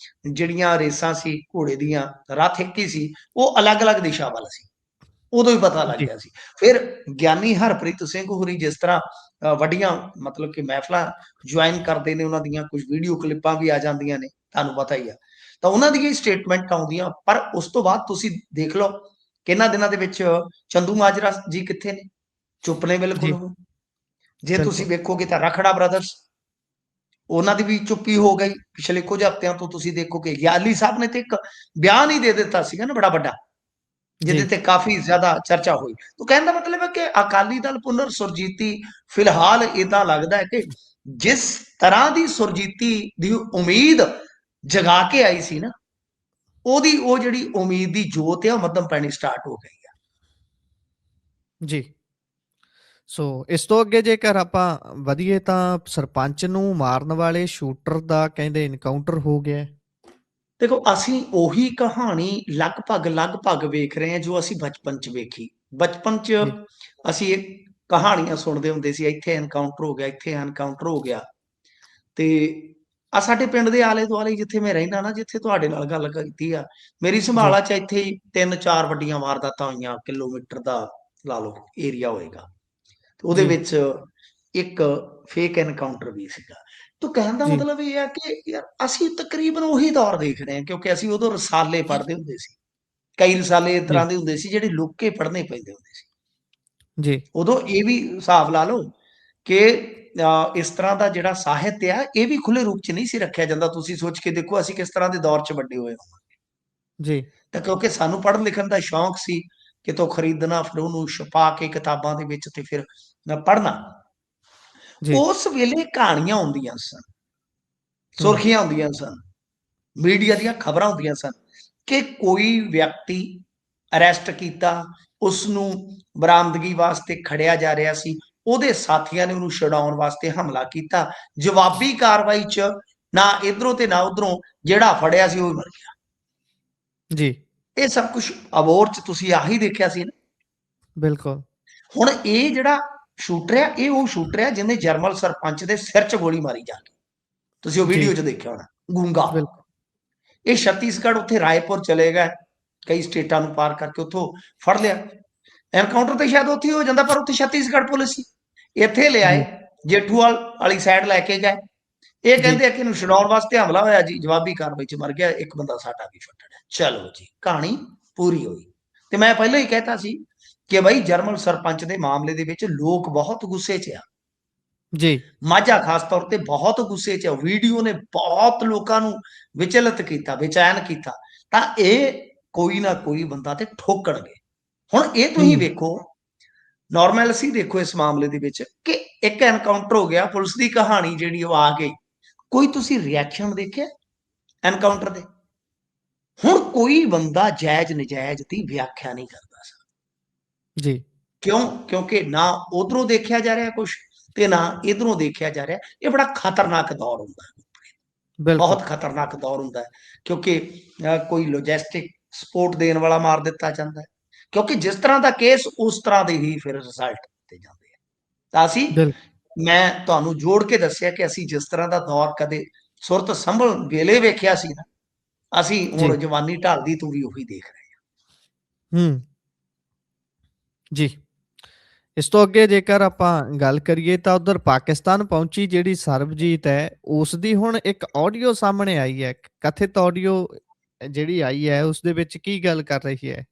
ਜਿਹੜੀਆਂ ਰੇਸਾਂ ਸੀ ਘੋੜੇ ਦੀਆਂ, ਰੱਥ ਇੱਕ ਹੀ ਸੀ, ਉਹ ਅਲੱਗ-ਅਲੱਗ ਦਿਸ਼ਾ ਵੱਲ ਸੀ। ਉਦੋਂ ਹੀ ਪਤਾ ਲੱਗ ਜੀ, ਗਿਆ ਸੀ। ਫਿਰ ਗਿਆਨੀ ਹਰਪ੍ਰੀਤ ਸਿੰਘ ਹੋਰੀ ਜਿਸ ਤਰ੍ਹਾਂ ਵੱਡੀਆਂ ਮਤਲਬ ਕਿ ਮਹਿਫਲਾਂ ਜੁਆਇਨ ਕਰਦੇ ਨੇ, ਉਹਨਾਂ ਦੀਆਂ ਕੁਝ ਵੀਡੀਓ ਕਲਿੱਪਾਂ ਵੀ ਆ ਜਾਂਦੀਆਂ ਨੇ, ਤੁਹਾਨੂੰ ਪਤਾ ਹੀ ਆ। ਤਾਂ ਉਹਨਾਂ ਦੀਆਂ ਸਟੇਟਮੈਂਟ ਆਉਂਦੀਆਂ। ਪਰ ਉਸ ਤੋਂ ਬਾਅਦ ਤੁਸੀਂ ਦੇਖ ਲਓ ਕਿ ਇਹਨਾਂ ਦਿਨਾਂ ਦੇ ਵਿੱਚ ਚੰਦੂ ਮਾਜਰਾ ਜੀ ਕਿੱਥੇ ਨੇ? ਚੁੱਪ ਨੇ ਬਿਲਕੁਲ ਜੀ, ਉਹ। ਜੇ ਤੁਸੀਂ ਬਿਲਕੁਲ। ਵੇਖੋਗੇ ਤਾਂ ਰਖੜਾ ਬ੍ਰਦਰਸ, ਉਹਨਾਂ ਦੀ ਵੀ ਚੁੱਪੀ ਹੋ ਗਈ। ਪਿਛਲੇ ਕੁਝ ਹਫ਼ਤਿਆਂ ਤੋਂ ਤੁਸੀਂ ਦੇਖੋਗੇ ਯਾਲੀ ਸਾਹਿਬ ਨੇ ਤੇ ਇੱਕ ਬਿਆਨ ਹੀ ਦੇ ਦਿੱਤਾ ਸੀਗਾ ਨਾ ਬੜਾ ਵੱਡਾ, ਜਿਹਦੇ ਜੀ, ਤੇ ਕਾਫੀ ਜ਼ਿਆਦਾ ਚਰਚਾ ਹੋਈ। ਤਾਂ ਕਹਿਣ ਦਾ ਮਤਲਬ ਹੈ ਕਿ ਅਕਾਲੀ ਦਲ ਪੁਨਰ ਸੁਰਜੀਤੀ ਫਿਲਹਾਲ ਏਦਾਂ ਲੱਗਦਾ ਹੈ ਕਿ ਜਿਸ ਤਰ੍ਹਾਂ ਦੀ ਸੁਰਜੀਤੀ ਦੀ ਉਮੀਦ ਜਗਾ ਕੇ ਆਈ ਸੀ ਨਾ, ਉਹਦੀ ਉਹ ਜਿਹੜੀ ਉਮੀਦ ਦੀ ਜੋਤ ਹੈ ਉਹ ਮੱਧਮ ਪੈਣੀ ਸਟਾਰਟ ਹੋ ਗਈ ਆ। ਜੀ। ਸੋ ਇਸ ਤੋਂ ਅੱਗੇ ਜੇਕਰ ਆਪਾਂ ਵਧੀਏ ਤਾਂ ਸਰਪੰਚ ਨੂੰ ਮਾਰਨ ਵਾਲੇ ਸ਼ੂਟਰ ਦਾ ਕਹਿੰਦੇ ਇਨਕਾਊਂਟਰ ਹੋ ਗਿਆ ਹੈ। ਦੇਖੋ ਅਸੀਂ ਉਹੀ ਕਹਾਣੀ ਲਗਭਗ ਵੇਖ ਰਹੇ ਹਾਂ ਜੋ ਅਸੀਂ ਬਚਪਨ 'ਚ ਵੇਖੀ। ਬਚਪਨ 'ਚ ਜੀ ਅਸੀਂ ਇਹ ਕਹਾਣੀਆਂ ਸੁਣਦੇ ਹੁੰਦੇ ਸੀ, ਇੱਥੇ ਐਨਕਾਊਂਟਰ ਹੋ ਗਿਆ, ਇੱਥੇ ਐਨਕਾਊਂਟਰ ਹੋ ਗਿਆ। ਤੇ ਆ ਸਾਡੇ ਪਿੰਡ ਦੇ ਆਲੇ-ਦੁਆਲੇ ਜਿੱਥੇ ਮੈਂ ਰਹਿੰਦਾ ਨਾ, ਜਿੱਥੇ ਤੁਹਾਡੇ ਨਾਲ ਗੱਲ ਕੀਤੀ ਆ, ਮੇਰੀ ਜੀ ਸੰਭਾਲਾ 'ਚ ਇੱਥੇ ਹੀ 3-4 ਵੱਡੀਆਂ ਵਾਰਦਾਤਾਂ ਹੋਈਆਂ, ਕਿਲੋਮੀਟਰ ਦਾ ਲਾ ਲਓ ਏਰੀਆ ਹੋਏਗਾ। ਤੇ ਉਹਦੇ ਜੀ ਵਿੱਚ ਇੱਕ ਫੇਕ ਐਨਕਾਊਂਟਰ ਵੀ ਸੀਗਾ। ਤੋ ਕਹਿਣ ਦਾ ਜੀ ਮਤਲਬ ਇਹ ਆ ਕਿ ਯਾਰ ਅਸੀਂ ਤਕਰੀਬਨ ਉਹੀ ਦੌਰ ਦੇਖ ਰਹੇ ਹਾਂ, ਕਿਉਂਕਿ ਅਸੀਂ ਉਦੋਂ ਰਸਾਲੇ ਪੜ੍ਹਦੇ ਹੁੰਦੇ ਸੀ। ਕਈ ਰਸਾਲੇ ਇਸ ਜੀ ਤਰ੍ਹਾਂ ਦੇ ਹੁੰਦੇ ਸੀ ਜਿਹੜੇ ਲੁੱਕ ਕੇ ਪੜ੍ਹਨੇ ਪੈਂਦੇ ਹੁੰਦੇ ਸੀ। ਜੀ ਉਦੋਂ ਇਹ ਵੀ ਹਿਸਾਬ ਲਾ ਲਓ ਕਿ ਇਸ ਤਰ੍ਹਾਂ ਦਾ ਜਿਹੜਾ ਸਾਹਿਤ ਆ, ਇਹ ਵੀ ਖੁੱਲੇ ਰੂਪ 'ਚ ਨਹੀਂ ਸੀ ਰੱਖਿਆ ਜਾਂਦਾ। ਤੁਸੀਂ ਸੋਚ ਕੇ ਦੇਖੋ ਅਸੀਂ ਕਿਸ ਤਰ੍ਹਾਂ ਦੇ ਦੌਰ 'ਚ ਵੱਡੇ ਹੋਏ ਹਾਂ। ਜੀ ਤਾਂ ਕਿਉਂਕਿ ਸਾਨੂੰ ਪੜ੍ਹਨ ਲਿਖਣ ਦਾ ਸ਼ੌਂਕ ਸੀ, ਕਿਤੋਂ ਖਰੀਦਣਾ, ਫਿਰ ਉਹਨੂੰ ਛਪਾ ਕੇ ਕਿਤਾਬਾਂ ਦੇ ਵਿੱਚ ਤੇ ਫਿਰ ਪੜ੍ਹਨਾ। ਜੀ ਉਸ ਵੇਲੇ ਕਹਾਣੀਆਂ ਹੁੰਦੀਆਂ ਸਨ, ਹੂੰ ਸੁਰਖੀਆਂ ਹੁੰਦੀਆਂ ਸਨ, ਮੀਡੀਆ ਦੀਆਂ ਖਬਰਾਂ ਹੁੰਦੀਆਂ ਸਨ ਕਿ ਕੋਈ ਵਿਅਕਤੀ ਅਰੈਸਟ ਕੀਤਾ, ਉਸਨੂੰ ਬਰਾਮਦਗੀ ਵਾਸਤੇ ਖੜਿਆ ਜਾ ਰਿਹਾ ਸੀ। ਉਹਦੇ ਸਾਥੀਆਂ ਨੇ ਉਹਨੂੰ ਛੁਡਾਉਣ ਵਾਸਤੇ ਹਮਲਾ ਕੀਤਾ। ਜਵਾਬੀ ਕਾਰਵਾਈ 'ਚ ਨਾ ਇਧਰੋਂ ਤੇ ਨਾ ਉਧਰੋਂ ਜਿਹੜਾ ਫੜਿਆ ਸੀ ਉਹ ਮਰ ਗਿਆ। ਜੀ ਇਹ ਸਭ ਕੁਝ ਅਬੋਹਰ 'ਚ ਤੁਸੀਂ ਆਹੀ ਦੇਖਿਆ ਸੀ ਨਾ। ਬਿਲਕੁਲ ਹੁਣ ਇਹ ਜਿਹੜਾ ਸ਼ੂਟਰ ਆ, ਇਹ ਉਹ ਸ਼ੂਟਰ ਆ ਜਿਹਨੇ ਜਰਮਨ ਸਰਪੰਚ ਦੇ ਸਿਰ 'ਚ ਗੋਲੀ ਮਾਰੀ ਜਾ ਕੇ। ਤੁਸੀਂ ਉਹ ਜੀ ਵੀਡੀਓ 'ਚ ਦੇਖਿਆ ਹੋਣਾ, ਗੂੰਗਾ। ਬਿਲਕੁਲ ਇਹ ਛੱਤੀਸਗੜ੍ਹ ਉੱਥੇ ਰਾਏਪੁਰ ਚਲੇ ਗਏ, ਕਈ ਸਟੇਟਾਂ ਨੂੰ ਪਾਰ ਕਰਕੇ ਉੱਥੋਂ ਫੜ ਲਿਆ। ਐਨਕਾਊਂਟਰ ਤੇ ਸ਼ਾਇਦ ਉੱਥੇ ਹੋ ਜਾਂਦਾ, ਪਰ ਉੱਥੇ ਛੱਤੀਸਗੜ੍ਹ ਪੁਲਿਸ ਸੀ। ਇੱਥੇ ਲਿਆਏ, ਜੀ ਜੇਠੂਵਾਲ ਵਾਲੀ ਸਾਈਡ ਲੈ ਕੇ ਗਏ। ਇਹ ਜੀ ਕਹਿੰਦੇ ਆ ਕਿ ਇਹਨੂੰ ਛਡਾਉਣ ਵਾਸਤੇ ਹਮਲਾ ਹੋਇਆ ਜੀ, ਜਵਾਬੀ ਕਾਰਵਾਈ 'ਚ ਮਰ ਗਿਆ, ਇੱਕ ਬੰਦਾ ਸਾਡਾ ਵੀ ਫੱਟੜ ਹੈ। ਚਲੋ ਜੀ, ਕਹਾਣੀ ਪੂਰੀ ਹੋਈ। ਤੇ ਮੈਂ ਪਹਿਲਾਂ ਹੀ ਕਹਿਤਾ ਸੀ ਕਿ ਬਈ ਜਰਮਨ ਸਰਪੰਚ ਦੇ ਮਾਮਲੇ ਦੇ ਵਿੱਚ ਲੋਕ ਬਹੁਤ ਗੁੱਸੇ 'ਚ ਆ। ਜੀ ਮਾਝਾ ਖਾਸ ਤੌਰ ਤੇ ਬਹੁਤ ਗੁੱਸੇ 'ਚ ਆ। ਵੀਡੀਓ ਨੇ ਬਹੁਤ ਲੋਕਾਂ ਨੂੰ ਵਿਚਲਿਤ ਕੀਤਾ, ਬੇਚੈਨ ਕੀਤਾ। ਤਾਂ ਇਹ ਕੋਈ ਨਾ ਕੋਈ ਬੰਦਾ ਤੇ ਠੋਕਣਗੇ। ਹੁਣ ਇਹ ਤੁਸੀਂ ਹੂੰ ਵੇਖੋ, ਨੋਰਮੈਲਿਟੀ ਦੇਖੋ ਇਸ ਮਾਮਲੇ ਦੇ ਵਿੱਚ ਕਿ ਇੱਕ ਐਨਕਾਊਂਟਰ ਹੋ ਗਿਆ, ਪੁਲਿਸ ਦੀ ਕਹਾਣੀ ਜਿਹੜੀ ਉਹ ਆ ਗਈ। ਕੋਈ ਤੁਸੀਂ ਰਿਐਕਸ਼ਨ ਦੇਖਿਆ ਐਨਕਾਊਂਟਰ ਦੇ? ਹੁਣ ਕੋਈ ਬੰਦਾ ਜਾਇਜ਼ ਨਜਾਇਜ਼ ਦੀ ਵਿਆਖਿਆ ਨਹੀਂ ਕਰਦਾ ਸੀ। ਜੀ ਕਿਉਂ? ਕਿਉਂਕਿ ਨਾ ਉਧਰੋਂ ਦੇਖਿਆ ਜਾ ਰਿਹਾ ਕੁਛ ਤੇ ਨਾ ਇਧਰੋਂ ਦੇਖਿਆ ਜਾ ਰਿਹਾ। ਇਹ ਬੜਾ ਖਤਰਨਾਕ ਦੌਰ ਹੁੰਦਾ ਹੈ, ਬਿਲਕੁਲ ਬਹੁਤ ਖਤਰਨਾਕ ਦੌਰ ਹੁੰਦਾ ਹੈ। ਕਿਉਂਕਿ ਕੋਈ ਲੌਜਿਸਟਿਕ ਸਪੋਰਟ ਦੇਣ ਵਾਲਾ ਮਾਰ ਦਿੱਤਾ ਜਾਂਦਾ ਹੈ। ਕਿਉਂਕਿ ਜਿਸ ਤਰ੍ਹਾਂ ਦਾ ਕੇਸ ਉਸ ਤਰ੍ਹਾਂ ਦੇ ਹੀ ਫਿਰ ਰਿਜ਼ਲਟ ਦਿੱਤੇ ਜਾਂਦੇ ਆ। ਤਾਂ ਬਿਲ ਮੈਂ ਤੁਹਾਨੂੰ ਜੋੜ ਕੇ ਦੱਸਿਆ ਕਿ ਅਸੀਂ ਜਿਸ ਤਰ੍ਹਾਂ ਦਾ ਦੌਰ ਕਦੇ ਸੁਰਤ ਸੰਭਲ ਵੇਲੇ ਵੇਖਿਆ ਸੀ ਨਾ, ਅਸੀਂ ਜੀ ਹੁਣ ਜਵਾਨੀ ਢਲਦੀ ਤੋਂ ਵੀ ਉਹੀ ਦੇਖ ਰਹੇ ਹਾਂ। ਹੂੰ ਜੀ ਇਸ ਤੋਂ ਅੱਗੇ ਜੇਕਰ ਆਪਾਂ ਗੱਲ ਕਰੀਏ ਤਾਂ ਉਧਰ ਪਾਕਿਸਤਾਨ ਪਹੁੰਚੀ ਜਿਹੜੀ ਸਰਬਜੀਤ ਹੈ, ਉਸ ਦੀ ਹੁਣ ਇੱਕ ਆਡੀਓ ਸਾਹਮਣੇ ਆਈ ਹੈ, ਕਥਿਤ ਆਡੀਓ ਜਿਹੜੀ ਆਈ ਹੈ ਉਸ ਦੇ ਵਿੱਚ ਕੀ ਗੱਲ ਕਰ ਰਹੀ ਹੈ?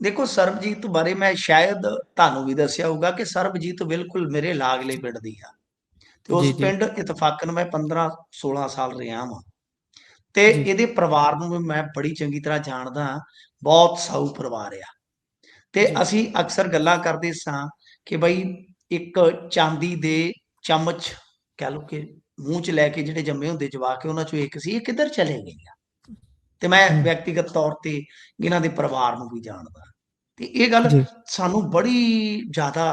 ਦੇਖੋ, ਸਰਬਜੀਤ ਬਾਰੇ ਮੈਂ ਸ਼ਾਇਦ ਤੁਹਾਨੂੰ ਵੀ ਦੱਸਿਆ ਹੋਊਗਾ ਕਿ ਸਰਬਜੀਤ ਬਿਲਕੁਲ ਮੇਰੇ ਲਾਗਲੇ ਪਿੰਡ ਦੀ ਆ। ਤੇ ਉਸ ਜੀ ਜੀ ਪਿੰਡ ਇਤਫਾਕਨ ਮੈਂ 15-16 ਸਾਲ ਰਿਹਾ ਵਾਂ। ਤੇ ਜੀ ਇਹਦੇ ਪਰਿਵਾਰ ਨੂੰ ਵੀ ਮੈਂ ਬੜੀ ਚੰਗੀ ਤਰ੍ਹਾਂ ਜਾਣਦਾ ਹਾਂ। ਬਹੁਤ ਸਾਊ ਪਰਿਵਾਰ ਆ। ਤੇ ਜੀ ਅਸੀਂ ਅਕਸਰ ਗੱਲਾਂ ਕਰਦੇ ਸਾਂ ਕਿ ਬਈ ਇੱਕ ਚਾਂਦੀ ਦੇ ਚਮਚ ਕਹਿ ਲਓ ਕਿ ਮੂੰਹ 'ਚ ਲੈ ਕੇ ਜਿਹੜੇ ਜੰਮੇ ਹੁੰਦੇ ਜਵਾਕ, ਉਹਨਾਂ 'ਚੋਂ ਇੱਕ ਸੀ, ਇਹ ਕਿੱਧਰ ਚਲੇ ਗਏ ਆ। ਤੇ ਮੈਂ ਹੂੰ ਵਿਅਕਤੀਗਤ ਤੌਰ ਤੇ ਇਹਨਾਂ ਦੇ ਪਰਿਵਾਰ ਨੂੰ ਵੀ ਜਾਣਦਾ। ਤੇ ਇਹ ਗੱਲ ਜੀ ਸਾਨੂੰ ਬੜੀ ਜ਼ਿਆਦਾ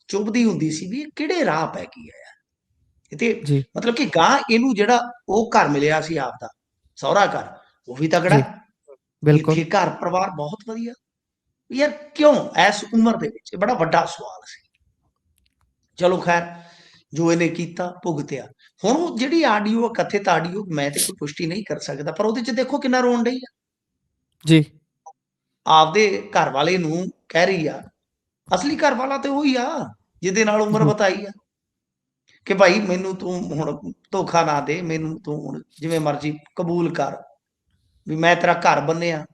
ਚੁਭਦੀ ਹੁੰਦੀ ਸੀ ਵੀ ਇਹ ਕਿਹੜੇ ਰਾਹ ਪੈ ਗਈ ਹੈ ਯਾਰ। ਇਹ ਤੇ ਜੀ ਮਤਲਬ ਕਿ ਗਾਂ ਇਹਨੂੰ ਜਿਹੜਾ ਉਹ ਘਰ ਮਿਲਿਆ ਸੀ ਆਪਦਾ, ਸਹੁਰਾ ਘਰ, ਉਹ ਵੀ ਤਗੜਾ। ਜੀ ਬਿਲਕੁਲ ਇੱਥੇ ਘਰ ਪਰਿਵਾਰ ਬਹੁਤ ਵਧੀਆ। ਯਾਰ ਕਿਉਂ ਇਸ ਉਮਰ ਦੇ ਵਿੱਚ? ਇਹ ਬੜਾ ਵੱਡਾ ਸਵਾਲ ਸੀ। ਚਲੋ ਖੈਰ, ਜੋ ਇਹਨੇ ਕੀਤਾ ਭੁਗਤਿਆ। ਹੁਣ ਉਹ ਜਿਹੜੀ ਆਡੀਓ, ਕਥਿਤ ਆਡੀਓ, ਮੈਂ ਤੇ ਕੋਈ ਪੁਸ਼ਟੀ ਨਹੀਂ ਕਰ ਸਕਦਾ, ਪਰ ਉਹਦੇ 'ਚ ਦੇਖੋ ਕਿੰਨਾ ਰੋਣ ਡਈ ਆ। ਜੀ ਆਪਦੇ ਘਰ ਵਾਲੇ ਨੂੰ ਕਹਿ ਰਹੀ ਆ। ਅਸਲੀ ਘਰ ਵਾਲਾ ਤੇ ਉਹੀ ਆ ਜਿਹਦੇ ਨਾਲ ਉਮਰ ਹੂੰ ਬਿਤਾਈ ਆ ਕਿ ਭਾਈ ਮੈਨੂੰ ਤੂੰ ਹੁਣ ਧੋਖਾ ਨਾ ਦੇ, ਮੈਨੂੰ ਤੂੰ ਹੁਣ ਜਿਵੇਂ ਮਰਜ਼ੀ ਕਬੂਲ ਕਰ ਵੀ ਮੈਂ ਤੇਰਾ ਘਰ ਬੰਨਿਆ।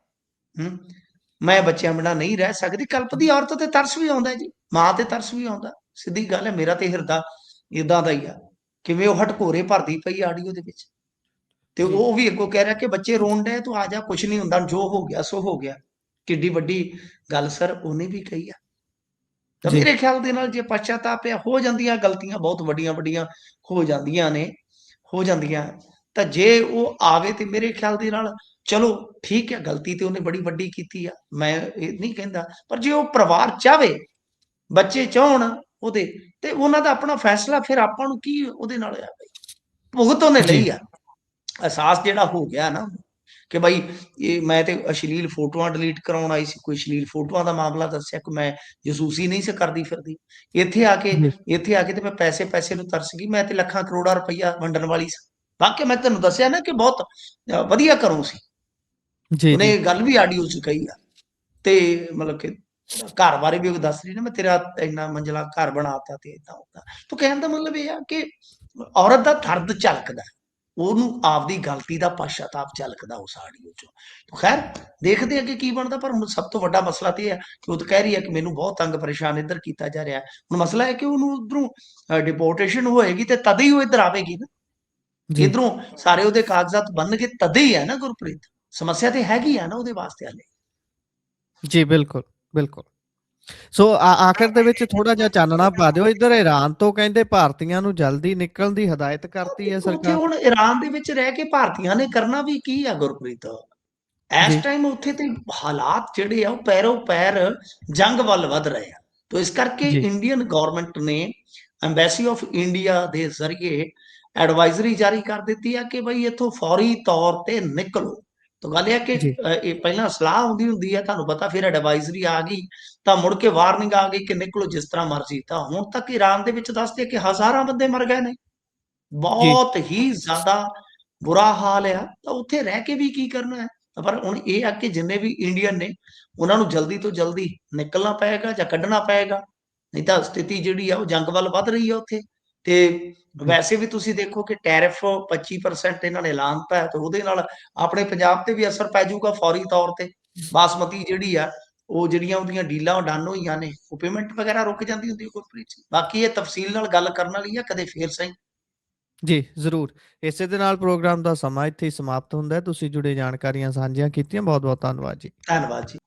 ਮੈਂ ਬੱਚਿਆਂ ਬਿਨਾਂ ਨਹੀਂ ਰਹਿ ਸਕਦੀ। ਕਲਪਦੀ ਔਰਤ ਤੇ ਤਰਸ ਵੀ ਆਉਂਦਾ ਜੀ, ਮਾਂ ਤੇ ਤਰਸ ਵੀ ਆਉਂਦਾ। ਸਿੱਧੀ ਗੱਲ ਹੈ, ਮੇਰਾ ਤੇ ਹਿਰਦਾ ਇਦਾਂ ਦਾ ਹੀ ਆ। ਕਿਵੇਂ ਉਹ ਹਟਕੋਰੇ ਭਰਦੀ ਪਈ ਆਡੀਓ ਦੇ ਵਿੱਚ। ਤੇ ਜੀ ਉਹ ਵੀ ਅੱਗੋਂ ਕਹਿ ਰਿਹਾ ਕਿ ਬੱਚੇ ਰੋਣ ਡਏ, ਤੂੰ ਆ ਜਾ, ਕੁਛ ਨਹੀਂ ਹੁੰਦਾ, ਜੋ ਹੋ ਗਿਆ ਸੋ ਹੋ ਗਿਆ। ਕਿੱਡੀ ਵੱਡੀ ਗੱਲ ਸਰ ਉਹਨੇ ਵੀ ਕਹੀ ਆ। ਤਾਂ ਜੀ ਮੇਰੇ ਖਿਆਲ ਦੇ ਨਾਲ ਜੇ ਪਛਤਾਪ ਆ, ਹੋ ਜਾਂਦੀਆਂ ਗਲਤੀਆਂ, ਬਹੁਤ ਵੱਡੀਆਂ ਵੱਡੀਆਂ ਹੋ ਜਾਂਦੀਆਂ ਨੇ, ਹੋ ਜਾਂਦੀਆਂ। ਤਾਂ ਜੇ ਉਹ ਆਵੇ ਤੇ ਮੇਰੇ ਖਿਆਲ ਦੇ ਨਾਲ ਚਲੋ ਠੀਕ ਹੈ, ਗਲਤੀ ਤੇ ਉਹਨੇ ਬੜੀ ਵੱਡੀ ਕੀਤੀ ਆ, ਮੈਂ ਇਹ ਨਹੀਂ ਕਹਿੰਦਾ। ਪਰ ਜੇ ਉਹ ਪਰਿਵਾਰ ਚਾਹਵੇ, ਬੱਚੇ ਚਾਹੁਣ ਉਹਦੇ, ਤੇ ਉਹਨਾਂ ਦਾ ਆਪਣਾ ਫੈਸਲਾ, ਫਿਰ ਆਪਾਂ ਨੂੰ ਕੀ ਉਹਦੇ ਨਾਲ ਆ। ਭੁਗਤ ਉਹਨੇ ਜੀ ਲਈ ਆ। ਅਹਿਸਾਸ ਜਿਹੜਾ ਹੋ ਗਿਆ ਨਾ, ਕਿ ਬਈ ਇਹ ਮੈਂ ਤੇ ਅਸ਼ਲੀਲ ਫੋਟੋਆਂ ਡਿਲੀਟ ਕਰਾਉਣ ਆਈ ਸੀ, ਕੋਈ ਅਸ਼ਲੀਲ ਫੋਟੋਆਂ ਦਾ ਮਾਮਲਾ ਦੱਸਿਆ ਕਿ ਮੈਂ ਜਸੂਸੀ ਨਹੀਂ ਸੀ ਕਰਦੀ ਫਿਰਦੀ। ਇੱਥੇ ਆ ਕੇ ਜੀ ਇੱਥੇ ਆ ਕੇ ਤੇ ਮੈਂ ਪੈਸੇ ਨੂੰ ਤਰਸ ਗਈ, ਮੈਂ ਤੇ ਲੱਖਾਂ ਕਰੋੜਾਂ ਰੁਪਈਆ ਵੰਡਣ ਵਾਲੀ ਸੀ। ਵਾਕਿਆ ਮੈਂ ਤੁਹਾਨੂੰ ਦੱਸਿਆ ਨਾ ਕਿ ਬਹੁਤ ਵਧੀਆ ਘਰੋਂ ਸੀ। ਜੀ ਉਹਨੇ ਜੀ ਇਹ ਗੱਲ ਵੀ ਆਡੀਓ 'ਚ ਕਹੀ ਆ। ਤੇ ਮਤਲਬ ਕਿ ਘਰ ਬਾਰੇ ਵੀ ਉਹ ਦੱਸ ਰਹੀ ਨਾ, ਮੈਂ ਤੇਰਾ ਇੰਨਾ ਮੰਜ਼ਿਲਾ ਘਰ ਬਣਾਤਾ ਤੇ ਏਦਾਂ ਓਦਾਂ। ਤਾਂ ਕਹਿਣ ਦਾ ਮਤਲਬ ਇਹ ਆ ਕਿ ਔਰਤ ਦਾ ਦਰਦ ਝਲਕਦਾ, ਉਹਨੂੰ ਆਪਦੀ ਗਲਤੀ ਦਾ ਪਛਤਾਪ ਝਲਕਦਾ ਉਸ ਆਡੀਓ 'ਚੋਂ। ਖੈਰ ਦੇਖਦੇ ਆ ਕਿ ਕੀ ਬਣਦਾ, ਪਰ ਹੁਣ ਸਭ ਤੋਂ ਵੱਡਾ ਮਸਲਾ ਤੇ ਇਹ ਹੈ ਕਿ ਉਹ ਤਾਂ ਕਹਿ ਰਹੀ ਹੈ ਕਿ ਮੈਨੂੰ ਬਹੁਤ ਤੰਗ ਪਰੇਸ਼ਾਨ ਇੱਧਰ ਕੀਤਾ ਜਾ ਰਿਹਾ। ਹੁਣ ਮਸਲਾ ਹੈ ਕਿ ਉਹਨੂੰ ਉੱਧਰੋਂ ਡਿਪੋਰਟੇਸ਼ਨ ਹੋਏਗੀ ਤੇ ਤਦ ਹੀ ਉਹ ਇੱਧਰ ਆਵੇਗੀ ਨਾ। ਜੀ ਇੱਧਰੋਂ ਸਾਰੇ ਉਹਦੇ ਕਾਗਜ਼ਾਤ ਬਣਨਗੇ ਤਦ ਹੀ ਹੈ ਨਾ ਗੁਰਪ੍ਰੀਤ। ਸਮੱਸਿਆ ਤੇ ਹੈਗੀ ਆ ਨਾ ਉਹਦੇ ਵਾਸਤੇ ਹਾਲੇ। ਜੀ ਬਿਲਕੁਲ ਬਿਲਕੁਲ। ਸੋ ਆਖਿਰ ਦੇ ਵਿੱਚ ਥੋੜਾ ਜਿਹਾ ਚਾਨਣਾ ਪਾ ਦਿਓ, ਇੱਧਰ ਈਰਾਨ ਤੋਂ ਕਹਿੰਦੇ ਭਾਰਤੀਆਂ ਨੂੰ ਜਲਦੀ ਨਿਕਲਣ ਦੀ ਹਦਾਇਤ ਕਰਤੀ ਹੈ ਦੇਖੋ ਉੱਥੇ ਸਰਕਾਰ। ਹੁਣ ਈਰਾਨ ਦੇ ਵਿੱਚ ਰਹਿ ਕੇ ਭਾਰਤੀਆਂ ਨੇ ਕਰਨਾ ਵੀ ਕੀ ਆ ਗੁਰਪ੍ਰੀਤ। ਇਸ ਜੀ ਟਾਈਮ ਉੱਥੇ ਤੇ ਹਾਲਾਤ ਜਿਹੜੇ ਆ ਉਹ ਪੈਰੋ ਪੈਰ ਜੰਗ ਵੱਲ ਵੱਧ ਰਹੇ ਆ। ਤੋ ਇਸ ਕਰਕੇ ਜੀ ਇੰਡੀਅਨ ਗਵਰਨਮੈਂਟ ਨੇ ਐਮਬੈਸੀ ਆਫ ਇੰਡੀਆ ਦੇ ਜ਼ਰੀਏ ਐਡਵਾਈਜ਼ਰੀ ਜਾਰੀ ਕਰ ਦਿੱਤੀ ਆ ਕਿ ਬਈ ਇੱਥੋਂ ਫੌਰੀ ਤੌਰ ਤੇ ਨਿਕਲੋ। ਤਾਂ ਗੱਲ ਇਹ ਆ ਕਿ ਜੀ ਇਹ ਪਹਿਲਾਂ ਸਲਾਹ ਹੁੰਦੀ ਆ ਤੁਹਾਨੂੰ ਪਤਾ, ਫਿਰ ਐਡਵਾਈਜ਼ਰੀ ਆ ਗਈ ਤਾਂ ਮੁੜ ਕੇ ਵਾਰਨਿੰਗ ਆ ਗਈ ਕਿ ਨਿਕਲੋ ਜਿਸ ਤਰ੍ਹਾਂ ਮਰਜ਼ੀ। ਤਾਂ ਹੁਣ ਤੱਕ ਈਰਾਨ ਦੇ ਵਿੱਚ ਦੱਸਦੇ ਕਿ ਹਜ਼ਾਰਾਂ ਬੰਦੇ ਮਰ ਗਏ ਨੇ, ਜੀ ਬਹੁਤ ਹੀ ਜ਼ਿਆਦਾ ਬੁਰਾ ਹਾਲ ਆ। ਤਾਂ ਉੱਥੇ ਰਹਿ ਕੇ ਵੀ ਕੀ ਕਰਨਾ ਹੈ। ਪਰ ਹੁਣ ਇਹ ਆ ਕਿ ਜਿੰਨੇ ਵੀ ਇੰਡੀਅਨ ਨੇ ਉਹਨਾਂ ਨੂੰ ਜਲਦੀ ਤੋਂ ਜਲਦੀ ਨਿਕਲਣਾ ਪਏਗਾ ਜਾਂ ਕੱਢਣਾ ਪਏਗਾ, ਨਹੀਂ ਤਾਂ ਸਥਿਤੀ ਜਿਹੜੀ ਆ ਉਹ ਜੰਗ ਵੱਲ ਵੱਧ ਰਹੀ ਆ ਉੱਥੇ। ਤੇ ਜੀ ਵੈਸੇ ਵੀ ਤੁਸੀਂ ਦੇਖੋ ਕਿ ਟੈਰਿਫ 25% ਇਹਨਾਂ ਨੇ ਲਾਂਤਾ ਤੇ ਉਹਦੇ ਨਾਲ ਆਪਣੇ ਪੰਜਾਬ ਤੇ ਵੀ ਅਸਰ ਪੈ ਜਾਊਗਾ ਫੌਰੀ ਤੌਰ ਤੇ। ਬਾਸਮਤੀ ਜਿਹੜੀ ਆ ਉਹ ਜਿਹੜੀਆਂ ਉਹਦੀਆਂ ਡੀਲਾਂ ਡਨ ਹੋਈਆਂ ਨੇ, ਉਹ ਪੇਮੈਂਟ ਵਗੈਰਾ ਰੁਕ ਜਾਂਦੀ ਹੁੰਦੀ ਗੁਰਪ੍ਰੀਤ ਜੀ। ਬਾਕੀ ਇਹ ਤਫਸੀਲ ਨਾਲ ਗੱਲ ਕਰਨ ਵਾਲੀ ਆ, ਕਦੇ ਫੇਰ ਸਹੀ। ਜੀ ਜ਼ਰੂਰ। ਇਸੇ ਦੇ ਨਾਲ ਪ੍ਰੋਗਰਾਮ ਦਾ ਸਮਾਂ ਇੱਥੇ ਹੀ ਸਮਾਪਤ ਹੁੰਦਾ ਹੈ। ਤੁਸੀਂ ਜੁੜੇ ਜਾਣਕਾਰੀਆਂ ਸਾਂਝੀਆਂ ਕੀਤੀਆਂ, ਬਹੁਤ ਬਹੁਤ ਧੰਨਵਾਦ ਜੀ। ਧੰਨਵਾਦ ਜੀ।